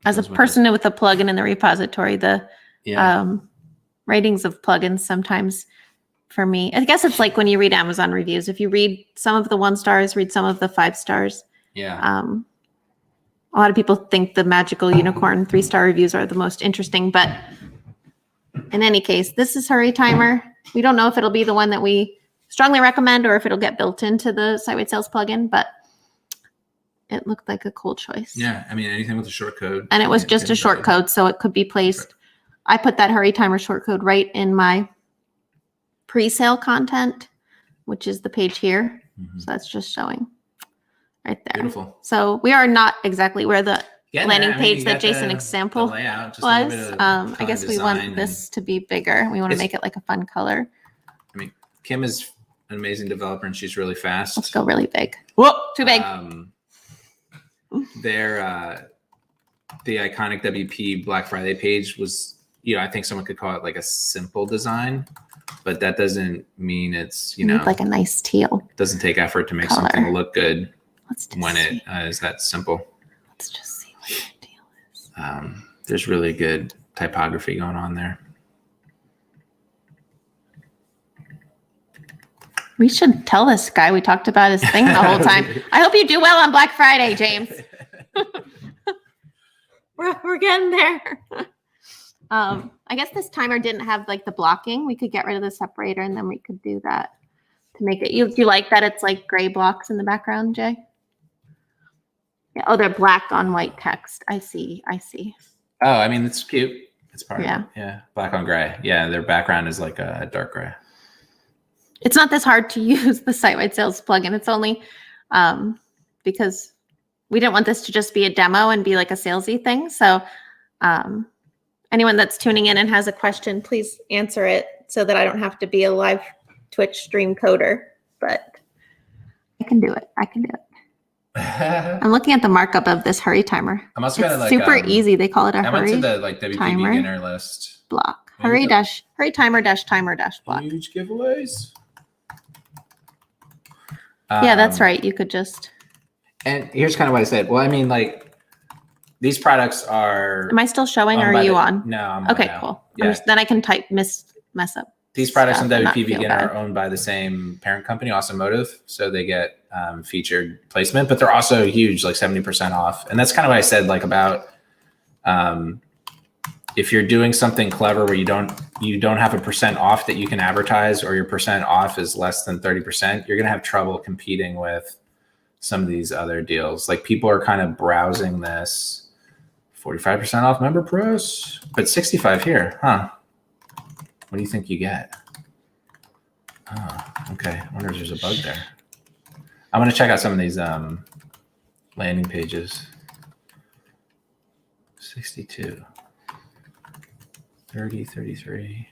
As a person with a plugin in the repository, the ratings of plugins sometimes, for me, I guess it's like when you read Amazon reviews. If you read some of the 1 stars, read some of the 5 stars. Yeah. A lot of people think the magical unicorn 3-star reviews are the most interesting, but in any case, this is Hurry Timer. We don't know if it'll be the one that we strongly recommend or if it'll get built into the Sitewide Sales plugin, but it looked like a cool choice. Yeah, I mean, anything with a short code. And it was just a short code, so it could be placed. I put that Hurry Timer short code right in my pre-sale content, which is the page here. So that's just showing right there. Beautiful. So we are not exactly where the landing page that Jason example was. I guess we want this to be bigger. We want to make it like a fun color. I mean, Kim is an amazing developer and she's really fast. Let's go really big. Whoa, too big. The iconic WP Black Friday page was, I think someone could call it like a simple design, but that doesn't mean it's, like a nice teal. Doesn't take effort to make something look good when it is that simple. Let's just see. There's really good typography going on there. We should tell this guy we talked about his thing the whole time. I hope you do well on Black Friday, James. we're getting there. I guess this timer didn't have like the blocking. We could get rid of the separator and then we could do that to make it. You like that it's like gray blocks in the background, Jay? Yeah. Oh, they're black on white text. I see. Oh, I mean, it's cute. It's part yeah. of it. Yeah. Black on gray. Yeah. Their background is like a dark gray. It's not this hard to use the Sitewide Sales plugin. It's only because we didn't want this to just be a demo and be like a salesy thing. So anyone that's tuning in and has a question, please answer it so that I don't have to be a live Twitch stream coder. But I can do it. I'm looking at the markup of this hurry timer. I'm also gonna like super easy. They call it a I hurry went to the like WP timer beginner list. block. Hurry timer block. Huge giveaways. Yeah, that's right. You could just. And here's kind of what I said. Well, I mean, like these products are. Am I still showing or are you on? No, I'm okay, on cool. Yeah. Then I can type mess up. These products in WP Beginner are owned by the same parent company, Automotive, so they get featured placement, but they're also huge, like 70% off. And that's kind of what I said, like about if you're doing something clever where you don't have a % off that you can advertise, or your % off is less than 30%, you're gonna have trouble competing with some of these other deals. Like people are kind of browsing this 45% off member press, but 65 here, huh? What do you think you get? Oh, okay. I wonder if there's a bug there. I'm going to check out some of these landing pages. 62, 30, 33.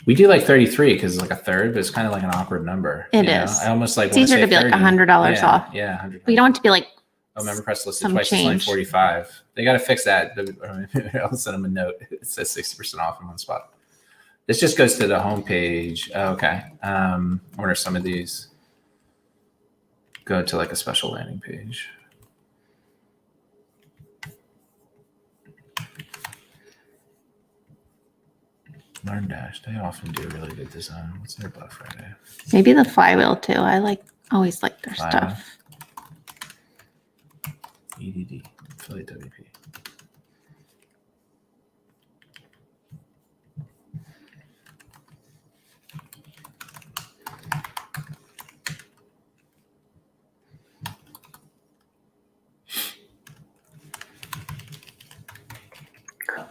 We do like 33 because it's like a third, but it's kind of like an awkward number. It is. I almost like it's easier to be 30. Like $100 off. Yeah, $100. But you don't want to be like. Oh, member press listed twice. It's only 45. They got to fix that. I'll send them a note. It says 60% off in one spot. This just goes to the home page. Oh, okay. I wonder if some of these go to like a special landing page. Learn Dash. They often do really good design. What's their Black Friday? Maybe the flywheel too. I always like their stuff. EDD. Affiliate WP.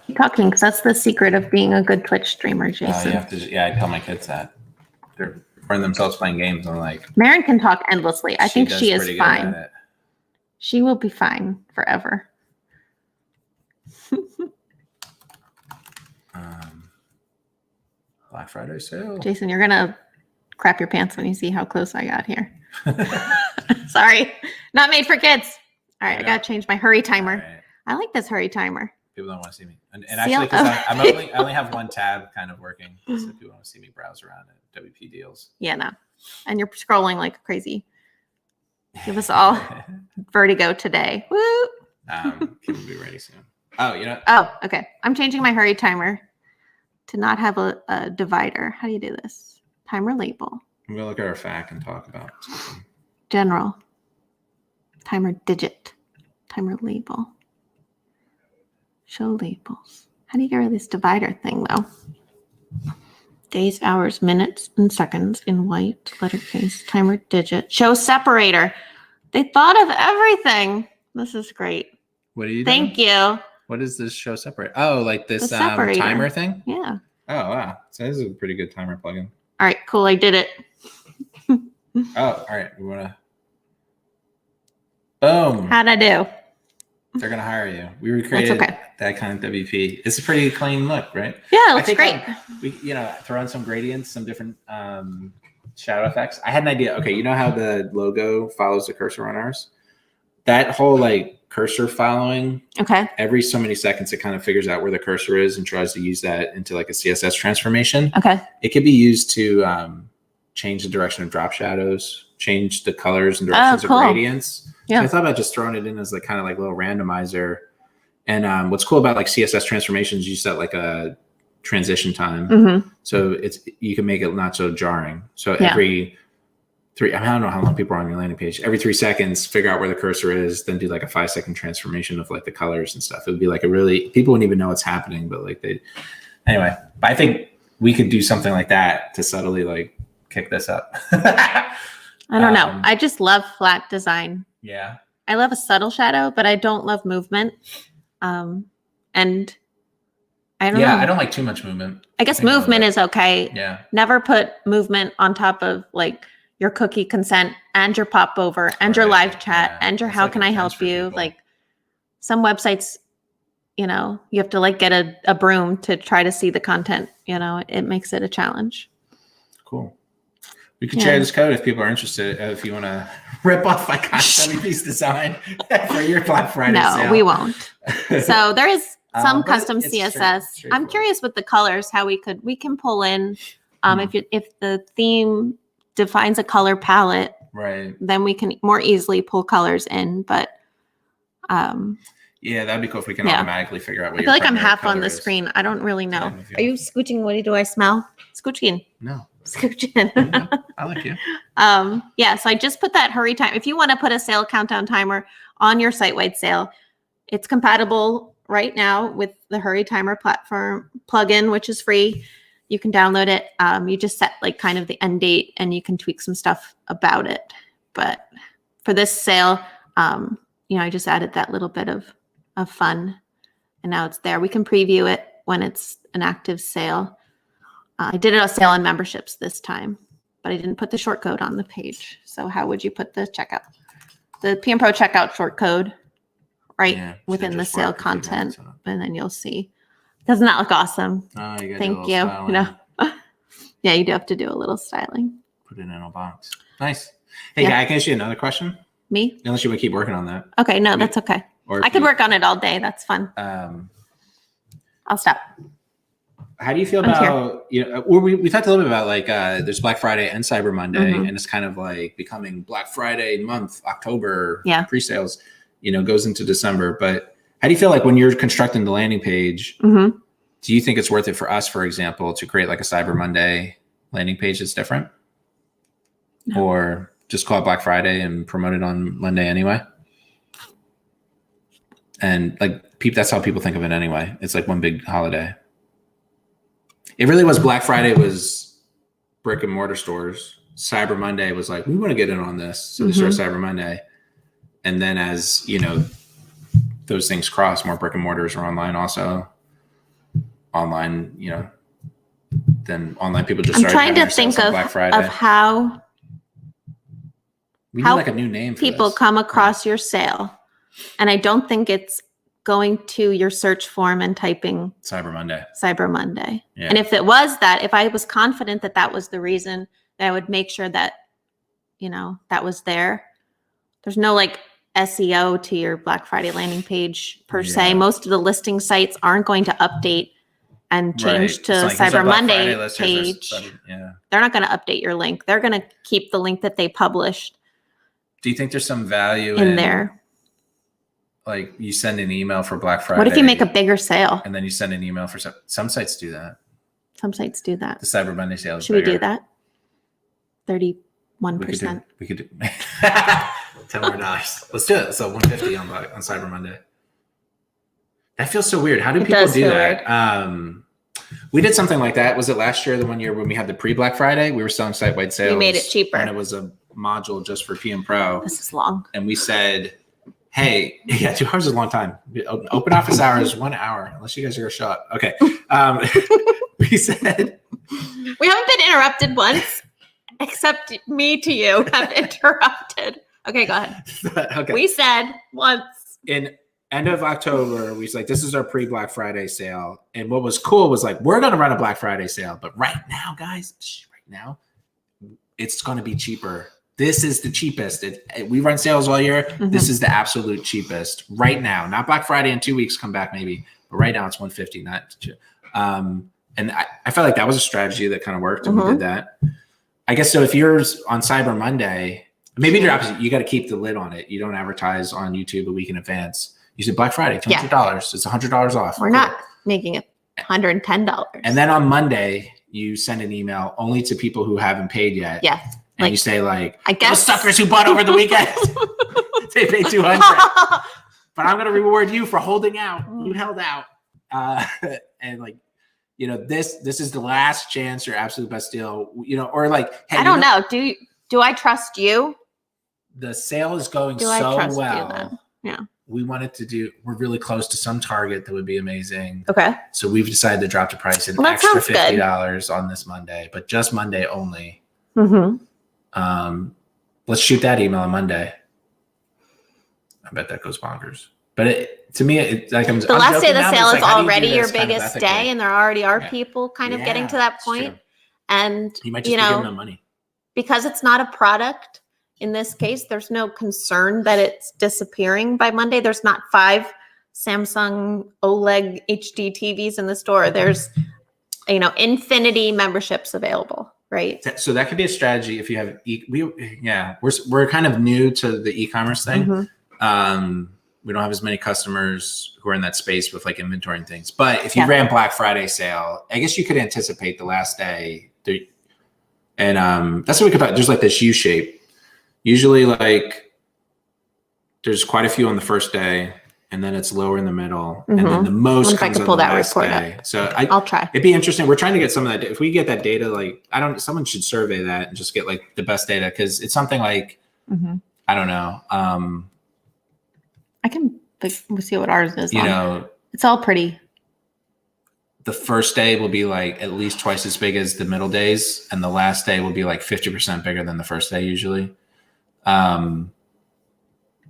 Keep talking, because that's the secret of being a good Twitch streamer, Jason. You have to. Yeah, I tell my kids that they're recording themselves playing games. I'm like, Marin can talk endlessly. I think she is fine. It. She will be fine forever. Black Friday sale. Jason, you're gonna crap your pants when you see how close I got here. Sorry, not made for kids. All right, I gotta change my hurry timer. Right. I like this hurry timer. People don't want to see me, and actually, because I only have one tab kind of working, so people want to see me browse around at WP deals. Yeah, no, and you're scrolling like crazy. Give us all vertigo today. Woo! People will be ready soon. Oh, you know. Oh, okay. I'm changing my hurry timer to not have a divider. How do you do this? Timer label. I'm gonna look at our FAQ and talk about something. General. Timer digit. Timer label. Show labels. How do you get rid of this divider thing though? Days, hours, minutes, and seconds in white, lettercase, timer digit, show separator. They thought of everything. This is great. What are you doing? Thank you. What is this show separator? Oh, like this timer thing? Yeah. Oh, wow. So this is a pretty good timer plugin. All right, cool. I did it. Oh, all right. We want to. Boom. How'd I do? They're going to hire you. We recreated that kind of WP. It's a pretty clean look, right? Yeah, it looks great. We, throw in some gradients, some different shadow effects. I had an idea. Okay, you know how the logo follows the cursor on ours? That whole like cursor following. Okay. Every so many seconds, it kind of figures out where the cursor is and tries to use that into like a CSS transformation. Okay. It could be used to change the direction of drop shadows, change the colors and directions of gradients. Yeah. So I thought about just throwing it in as like kind of like a little randomizer And what's cool about like CSS transformations, you set like a transition time. Mm-hmm. So you can make it not so jarring. So Yeah. every I don't know how long people are on your landing page. Every 3 seconds, figure out where the cursor is, then do like a 5-second transformation of like the colors and stuff. It would be like people wouldn't even know what's happening, but like anyway, I think we could do something like that to subtly like kick this up. I don't know. I just love flat design. Yeah. I love a subtle shadow, but I don't love movement. And I don't know. I don't like too much movement. I guess movement is okay. Yeah. Never put movement on top of like your cookie consent and your popover and your live chat and your how can I help you? People. Like some websites, you have to like get a broom to try to see the content. It makes it a challenge. Cool. We can share this code if people are interested. If you want to rip off my content piece design for your Black Friday sale. No, we won't. So there is some custom CSS. I'm curious with the colors how we can pull in if the theme defines a color palette, right? Then we can more easily pull colors in. But that'd be cool if we can automatically figure out what I feel like I'm half on the screen. I don't really know. Are you scooching? What do I smell? Scooching. No. Scooching. No, I like you. So I just put that hurry time. If you want to put a sale countdown timer on your site-wide sale, it's compatible right now with the hurry timer platform plugin, which is free. You can download it. You just set like kind of the end date and you can tweak some stuff about it. But for this sale, I just added that little bit of fun and now it's there. We can preview it when it's an active sale. I did a sale on memberships this time, but I didn't put the short code on the page. So how would you put the checkout? The PM Pro checkout short code within the sale content, and then you'll see. Doesn't that look awesome? Oh, you got Thank you. Yeah, you do have to do a little styling. Put it in a box. Nice. Hey, guy, can I ask you another question? Me? Unless you want to keep working on that. Okay, no, that's okay. I could work on it all day. That's fun. I'll stop. How do you feel about, we talked a little bit about like, there's Black Friday and Cyber Monday, and it's kind of like becoming Black Friday month, October pre-sales, goes into December. But how do you feel like when you're constructing the landing page, do you think it's worth it for us, for example, to create like a Cyber Monday landing page that's different? No. Or just call it Black Friday and promote it on Monday anyway? And like, that's how people think of it anyway. It's like one big holiday. It really was Black Friday was brick and mortar stores. Cyber Monday was like, we want to get in on this. So they start Cyber Monday. And then as, those things cross, more brick and mortars are online also. Online, then online people just started. I'm trying to think of how we need like a new name for people this. Come across your sale. And I don't think it's going to your search form and typing Cyber Monday. Yeah. And if it was that, if I was confident that that was the reason, that I would make sure that, that was there. There's no like SEO to your Black Friday landing page per se. Most of the listing sites aren't going to update and change to Cyber Monday page. They're not going to update your link. They're going to keep the link that they published. Do you think there's some value in there? Like you send an email for Black Friday. What if you make a bigger sale? And then you send an email for some sites do that. Some sites do that. The Cyber Monday sale is Should bigger. We do that? 31%. We could do $10 more. Let's do it. So 150 on Cyber Monday. That feels so weird. How do people do that? We did something like that. Was it last year, the one year when we had the pre-Black Friday? We were selling site-wide sales. We made it cheaper. And it was a module just for PM Pro. This is long. And we said, hey, 2 hours is a long time. Open office hours, 1 hour, unless you guys are a shot. Okay. We said. We haven't been interrupted once, except me to you have interrupted. Okay, go ahead. Okay. We said once. In end of October, we was like, this is our pre-Black Friday sale. And what was cool was like, we're going to run a Black Friday sale. But right now, guys, it's going to be cheaper. This is the cheapest. We run sales all year. This is the absolute cheapest right now. Not Black Friday in 2 weeks, come back maybe. But right now it's 150, not and I felt like that was a strategy that kind of worked and we did that. I guess so if you're on Cyber Monday, maybe the opposite. You got to keep the lid on it. You don't advertise on YouTube a week in advance. You said Black Friday, $200. It's $100 off. We're not making it $110. And then on Monday, you send an email only to people who haven't paid yet. Yeah. And you say like, I guess those suckers who bought over the weekend, they paid $200. But I'm going to reward you for holding out. You held out. And like, you know, this is the last chance, your absolute best deal, you know, or like, hey, I don't know. Do I trust you? The sale is going so well. Yeah. We wanted to do, we're really close to some target that would be amazing. Okay. So we've decided to drop the price an extra $50 on this Monday, but just Monday only. Let's shoot that email on Monday. I bet that goes bonkers. But to me, it's like the last day of the sale is already your biggest day, and there already are people kind of getting to that point. And you might just be giving them money. Because it's not a product, in this case, there's no concern that it's disappearing by Monday. There's not 5 Samsung OLED HD TVs in the store. There's, you know, infinity memberships available, right? So that could be a strategy if you have, we're kind of new to the e-commerce thing. We don't have as many customers who are in that space with like inventory and things. But if you ran Black Friday sale, I guess you could anticipate the last day. And that's what we could talk. There's like this U shape. Usually like there's quite a few on the first day, and then it's lower in the middle, and then the most comes on the last day. So I'll try. It'd be interesting. We're trying to get some of that. If we get that data, like someone should survey that and just get like the best data, because it's something like I don't know. I can we'll see what ours is. You know, it's all pretty. The first day will be like at least twice as big as the middle days, and the last day will be like 50% bigger than the first day usually.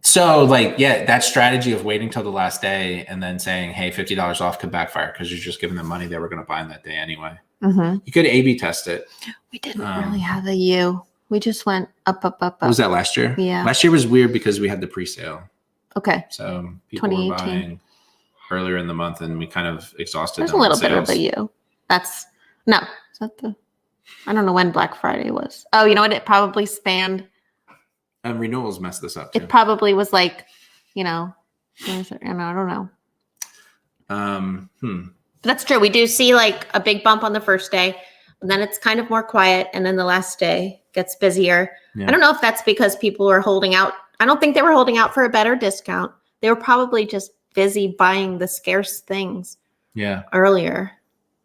So like, that strategy of waiting till the last day and then saying, hey, $50 off could backfire because you're just giving them money they were going to buy in that day anyway. You could A/B test it. We didn't really have a U. We just went up. Was that last year? Yeah. Last year was weird because we had the pre-sale. Okay. So people were buying earlier in the month, and we kind of exhausted. There's a little bit of a U. Is that I don't know when Black Friday was. Oh, you know what? It probably spanned. Renewals messed this up too. It probably was like, you know, I don't know. That's true. We do see like a big bump on the first day, and then it's kind of more quiet, and then the last day gets busier. I don't know if that's because people are holding out. I don't think they were holding out for a better discount. They were probably just busy buying the scarce things earlier.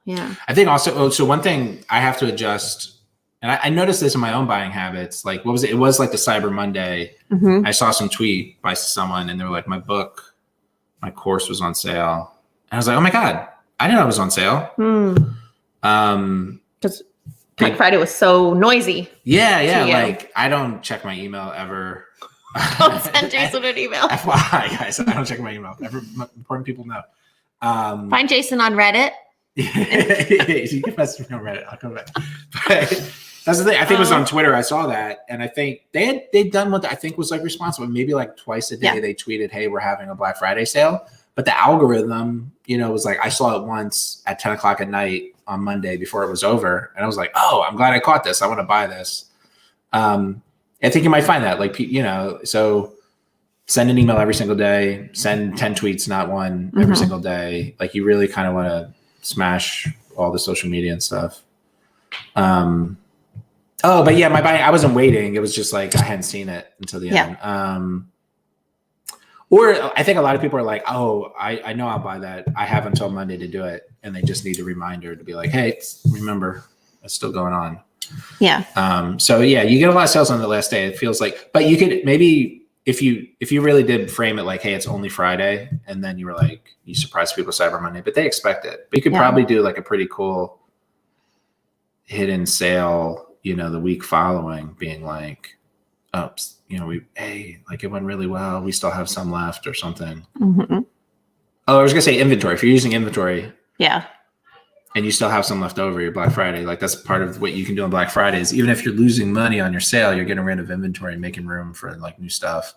Yeah. I think also, so one thing I have to adjust, and I noticed this in my own buying habits. Like, what was it? It was like the Cyber Monday. I saw some tweet by someone, and they were like, my course was on sale. And I was like, oh my God, I didn't know it was on sale. Because Black Friday was so noisy. Yeah. Like, I don't check my email ever. Don't send Jason an email. FYI, guys, I don't check my email. Important people know. Find Jason on Reddit. You can message me on Reddit. I'll come back. But that's the thing. I think it was on Twitter. I saw that, and I think they'd done what I think was like responsible. Maybe like twice a day they tweeted, "Hey, we're having a Black Friday sale." But the algorithm, you know, was like, I saw it once at 10 o'clock at night on Monday before it was over, and I was like, "Oh, I'm glad I caught this. I want to buy this." I think you might find that, like, you know, so send an email every single day, send 10 tweets, not one, every single day. Like, you really kind of want to smash all the social media and stuff. But yeah, my buying, I wasn't waiting. It was just like, I hadn't seen it until the end. Or I think a lot of people are like, oh, I know I'll buy that. I have until Monday to do it. And they just need a reminder to be like, hey, remember, it's still going on. Yeah. So yeah, you get a lot of sales on the last day. It feels like, but you could maybe, if you really did frame it like, hey, it's only Friday, and then you were like, you surprise people Cyber Monday, but they expect it. But you could probably do like a pretty cool hidden sale, you know, the week following, being like, oh, you know, like it went really well. We still have some left or something. Oh, I was gonna say inventory. If you're using inventory, and you still have some left over your Black Friday, like that's part of what you can do on Black Friday is even if you're losing money on your sale, you're getting rid of inventory and making room for like new stuff.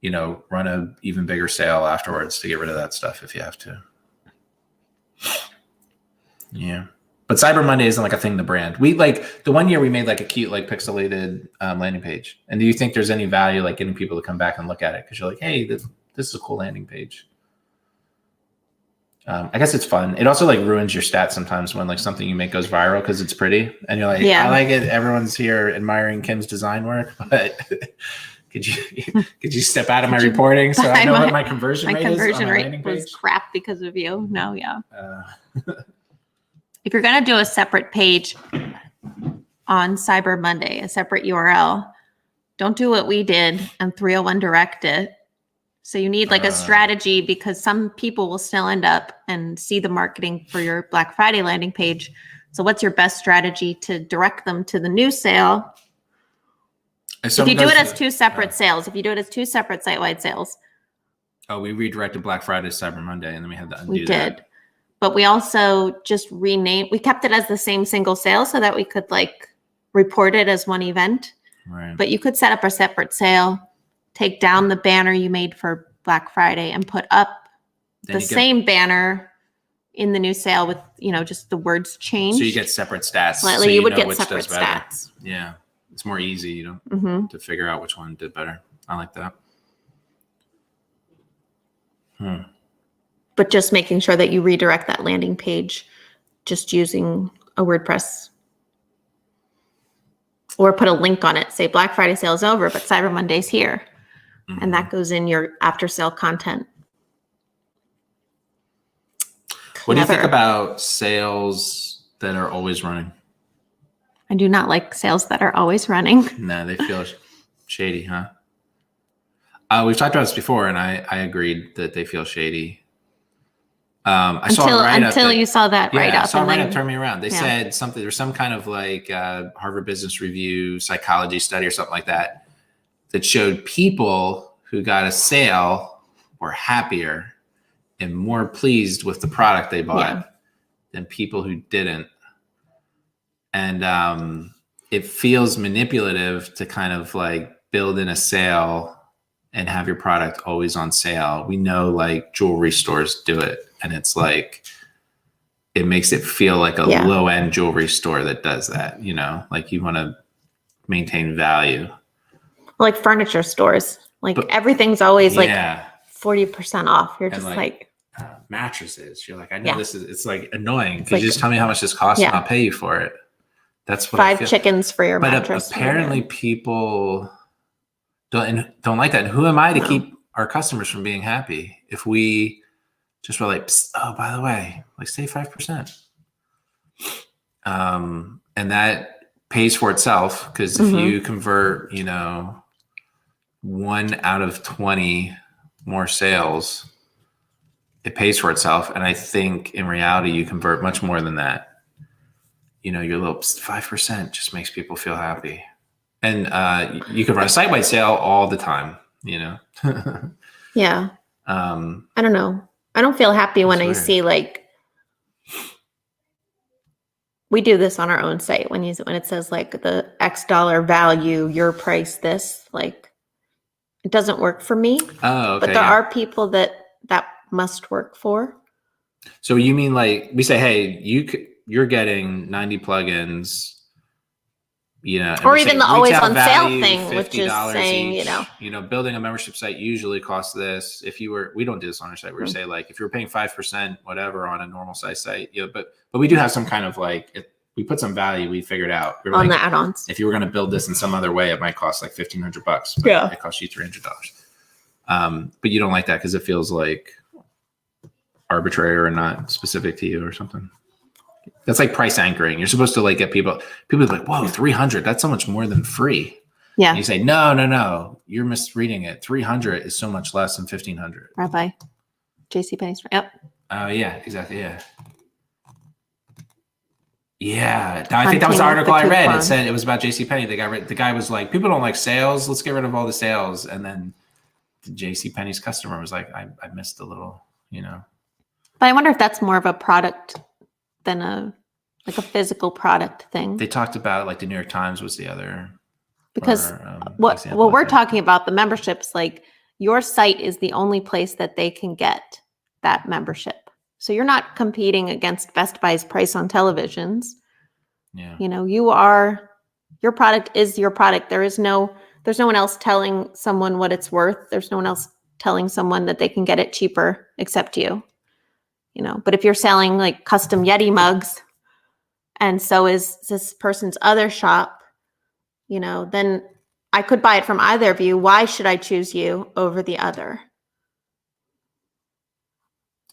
You know, run a even bigger sale afterwards to get rid of that stuff if you have to. Yeah. But Cyber Monday isn't like a thing, the brand. We like the one year we made like a cute, like pixelated landing page. And do you think there's any value like getting people to come back and look at it? Because you're like, hey, this is a cool landing page. I guess it's fun. It also like ruins your stats sometimes when like something you make goes viral because it's pretty and you're like, I like it. Everyone's here admiring Kim's design work, but could you step out of my reporting so I know what my conversion rate is? My conversion rate was crap because of you. No, yeah. If you're going to do a separate page on Cyber Monday, a separate URL, don't do what we did and 301 direct it. So you need like a strategy because some people will still end up and see the marketing for your Black Friday landing page. So what's your best strategy to direct them to the new sale? If you do it as two separate sales, if you do it as two separate site-wide sales. Oh, we redirected Black Friday to Cyber Monday and then we had to undo that. We did. But we also just we kept it as the same single sale so that we could like report it as one event. Right. But you could set up a separate sale, take down the banner you made for Black Friday and put up the same banner in the new sale with, just the words changed. So you get separate stats. Slightly, so you would get separate stats. Yeah. It's more easy, to figure out which one did better. I like that. But just making sure that you redirect that landing page just using a WordPress. Or put a link on it, say Black Friday sale is over, but Cyber Monday's here. And that goes in your after sale content. What do you think about sales that are always running? I do not like sales that are always running. No, they feel shady, huh? We've talked about this before, and I agreed that they feel shady. Until you saw that write up. I saw a write-up turn me around. They said something, there's some kind of like Harvard Business Review psychology study or something like that showed people who got a sale were happier and more pleased with the product they bought than people who didn't. And it feels manipulative to kind of like build in a sale and have your product always on sale. We know like jewelry stores do it. And it's like, it makes it feel like a low end jewelry store that does that, like you want to maintain value. Like furniture stores, everything's always like 40% off. You're just like mattresses. You're like, I know this is, it's like annoying. Could you just tell me how much this costs and I'll pay you for it? That's what 5 chickens for your mattress. But apparently people don't like that. And who am I to keep our customers from being happy if we just were like, oh, by the way, like save 5%. And that pays for itself because if you convert, 1 out of 20 more sales, it pays for itself. And I think in reality, you convert much more than that. Your little 5% just makes people feel happy. And you can run a site-wide sale all the time, Yeah. I don't know. I don't feel happy when I see like, we do this on our own site when it says like the X dollar value, your price, this, like it doesn't work for me. Oh, okay. But there are people that must work for. So you mean like we say, hey, you're getting 90 plugins, or even the always on sale thing, which is saying, each. Building a membership site usually costs this. We don't do this on our site. We say like, if you're paying 5%, whatever on a normal size site, but we do have some kind of like, if we put some value, we figured out on the add-ons. If you were going to build this in some other way, it might cost like $1,500. Yeah. It costs you $300. But you don't like that because it feels like arbitrary or not specific to you or something. That's like price anchoring. You're supposed to like get people are like, whoa, 300, that's so much more than free. Yeah. And you say, no, you're misreading it. 300 is so much less than 1,500. Rabbi, JCPenney's. Yep. Oh yeah, exactly. Yeah. Yeah. I think that was the article I read. It said it was about JCPenney. The guy was like, people don't like sales. Let's get rid of all the sales. And then the JCPenney's customer was like, I missed a little, But I wonder if that's more of a product than a physical product thing. They talked about like the New York Times was the other. Because what we're talking about, the memberships, like your site is the only place that they can get that membership. So you're not competing against Best Buy's price on televisions. Yeah. Your product is your product. There's no one else telling someone what it's worth. There's no one else telling someone that they can get it cheaper except you, but if you're selling like custom Yeti mugs and so is this person's other shop, then I could buy it from either of you. Why should I choose you over the other?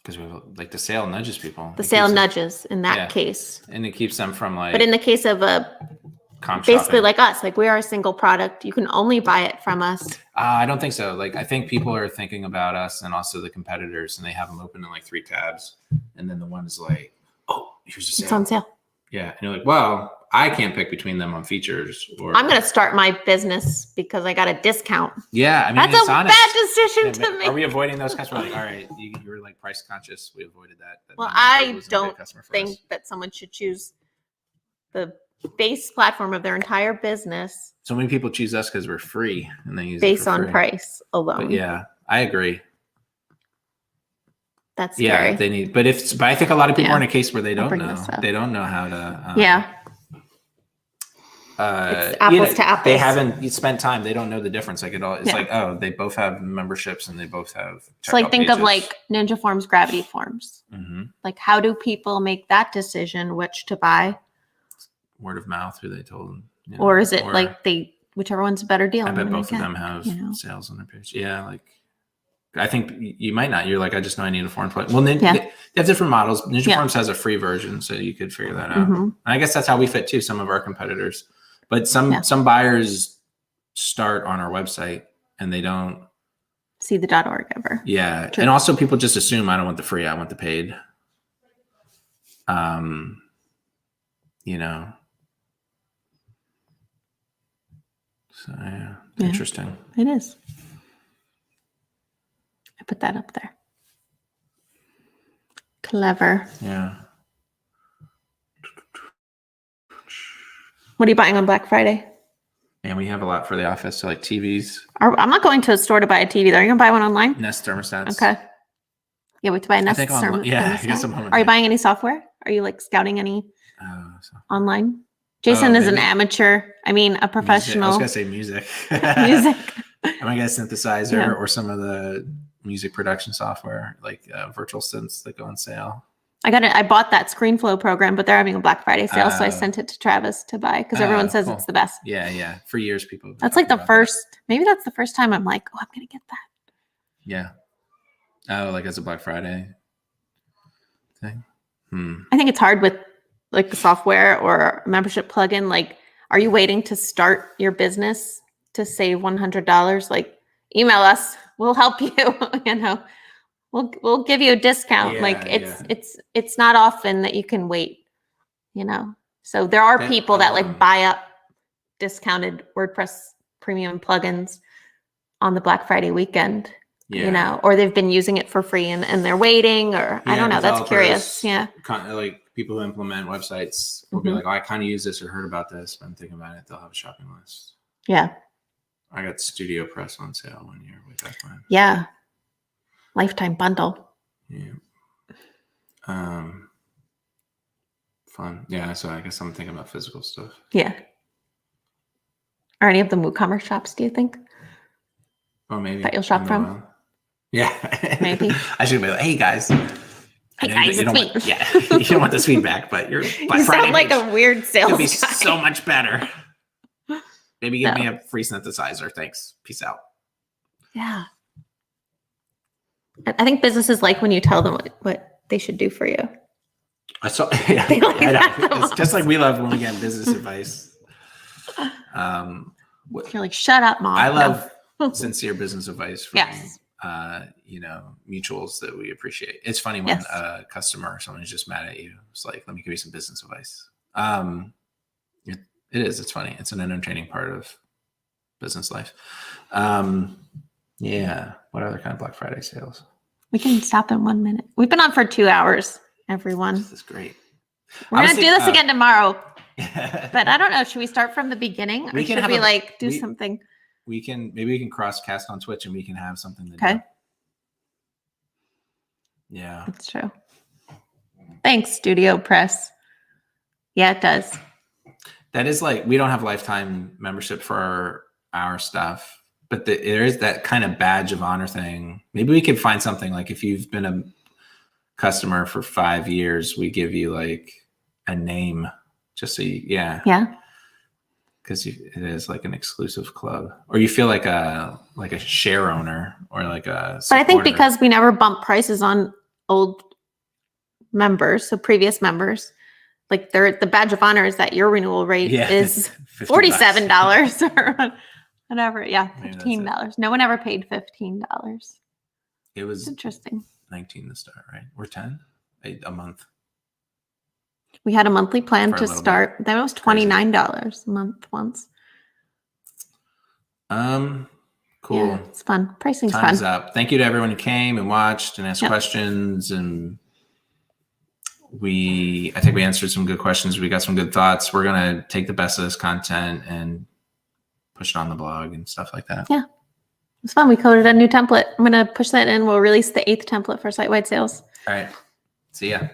Because like the sale nudges people. The sale nudges in that case. And it keeps them from like. But in the case of basically shopping. Like us, like we are a single product. You can only buy it from us. I don't think so. Like I think people are thinking about us and also the competitors, and they have them open in like 3 tabs, and then the one is like, oh, here's a sale. It's on sale. Yeah, and you're like, well, I can't pick between them on features. Or I'm gonna start my business because I got a discount. Yeah, I mean that's a bad decision to make. Are we avoiding those customers? Like, all right, you were like price conscious. We avoided that. Well, I don't think that someone should choose the base platform of their entire business. So many people choose us because we're free and they use based it on price alone. But yeah, I agree. That's scary. Yeah, they need, but I think a lot of people are in a case where they don't know. They don't know how to. It's apples to apples. They haven't spent time. They don't know the difference. Like it all. It's like, oh, they both have memberships and they both have. So like think of like Ninja Forms, Gravity Forms. Mm-hmm. Like how do people make that decision which to buy? Word of mouth, who they told them. Or is it like whichever one's a better deal? I bet both of them have sales on their page. Yeah, like. I think you might not. You're like, I just know I need a form plugin. Well, they have different models. Ninja Forms has a free version, so you could figure that out. Mm-hmm. And I guess that's how we fit too. Some of our competitors, but some buyers start on our website and they don't see the .org ever. Yeah, true. And also people just assume I don't want the free, I want the paid. So interesting. It is. I put that up there. Clever. Yeah. What are you buying on Black Friday? And we have a lot for the office, so like TVs. I'm not going to a store to buy a TV. Are you going to buy one online? Nest thermostats. Okay. Yeah, wait to buy a Nest thermostat. Yeah, I guess I'm home. Are you buying any software? Are you like scouting any online? Jason is an amateur. I mean, a professional. Music. I was going to say music. Music. I might get a synthesizer or some of the music production software, like virtual synths that go on sale. I bought that ScreenFlow program, but they're having a Black Friday sale, so I sent it to Travis to buy because everyone says it's the best. Yeah. For years, people. That's like the first. Maybe that's the first time I'm like, oh, I'm gonna get that. Yeah. Oh, like as a Black Friday thing. I think it's hard with like the software or a membership plugin. Like, are you waiting to start your business to save $100? Like, email us. We'll help you. We'll give you a discount. It's not often that you can wait. So there are people that like buy up discounted WordPress premium plugins on the Black Friday weekend. Or they've been using it for free and they're waiting, or I don't know. That's curious. Yeah. Like people who implement websites will be like, oh, I kind of use this or heard about this, but I'm thinking about it. They'll have a shopping list. Yeah. I got Studio Press on sale 1 year with that plan. Yeah. Lifetime bundle. Yeah. Fun. Yeah. So I guess I'm thinking about physical stuff. Yeah. Are any of them WooCommerce shops, do you think? Oh, maybe. That you'll shop from? Yeah. Maybe. I should be like, hey guys. Hey guys, it's me. You don't want this feedback, but you're Black Friday sound like a weird sales guy. It'll be so much better. Maybe give me a free synthesizer. Thanks. Peace out. Yeah. I think businesses like when you tell them what they should do for you. I know. It's just like we love when we get business advice. You're like, shut up, Mom. I love sincere business advice from mutuals that we appreciate. It's funny when a customer or someone is just mad at you. It's like, let me give you some business advice. It is. It's funny. It's an entertaining part of business life. Yeah. What other kind of Black Friday sales? We can stop in 1 minute. We've been on for 2 hours, everyone. This is great. We're going to do this again tomorrow. But I don't know. Should we start from the beginning? Or should we do something? Maybe we can cross cast on Twitch and we can have something to do. Yeah. That's true. Thanks, Studio Press. Yeah, it does. That is like, we don't have lifetime membership for our stuff. but there is that kind of badge of honor thing. Maybe we could find something like if you've been a customer for 5 years, we give you like a name just so you, Yeah. Because it is like an exclusive club, or you feel like a share owner or like a supporter. But I think because we never bump prices on old members, so previous members, like the badge of honor is that your renewal rate is $47 or whatever. Yeah, $15. No one ever paid $15. It was interesting. 19 to start, right? We're 10 a month. We had a monthly plan to start. That was $29 a month once. Cool. Yeah, it's fun. Pricing's fun. Time's up. Thank you to everyone who came and watched and asked questions. And I think we answered some good questions. We got some good thoughts. We're going to take the best of this content and push it on the blog and stuff like that. Yeah. It's fun. We coded a new template. I'm going to push that in. We'll release the 8th template for site-wide sales. All right. See ya.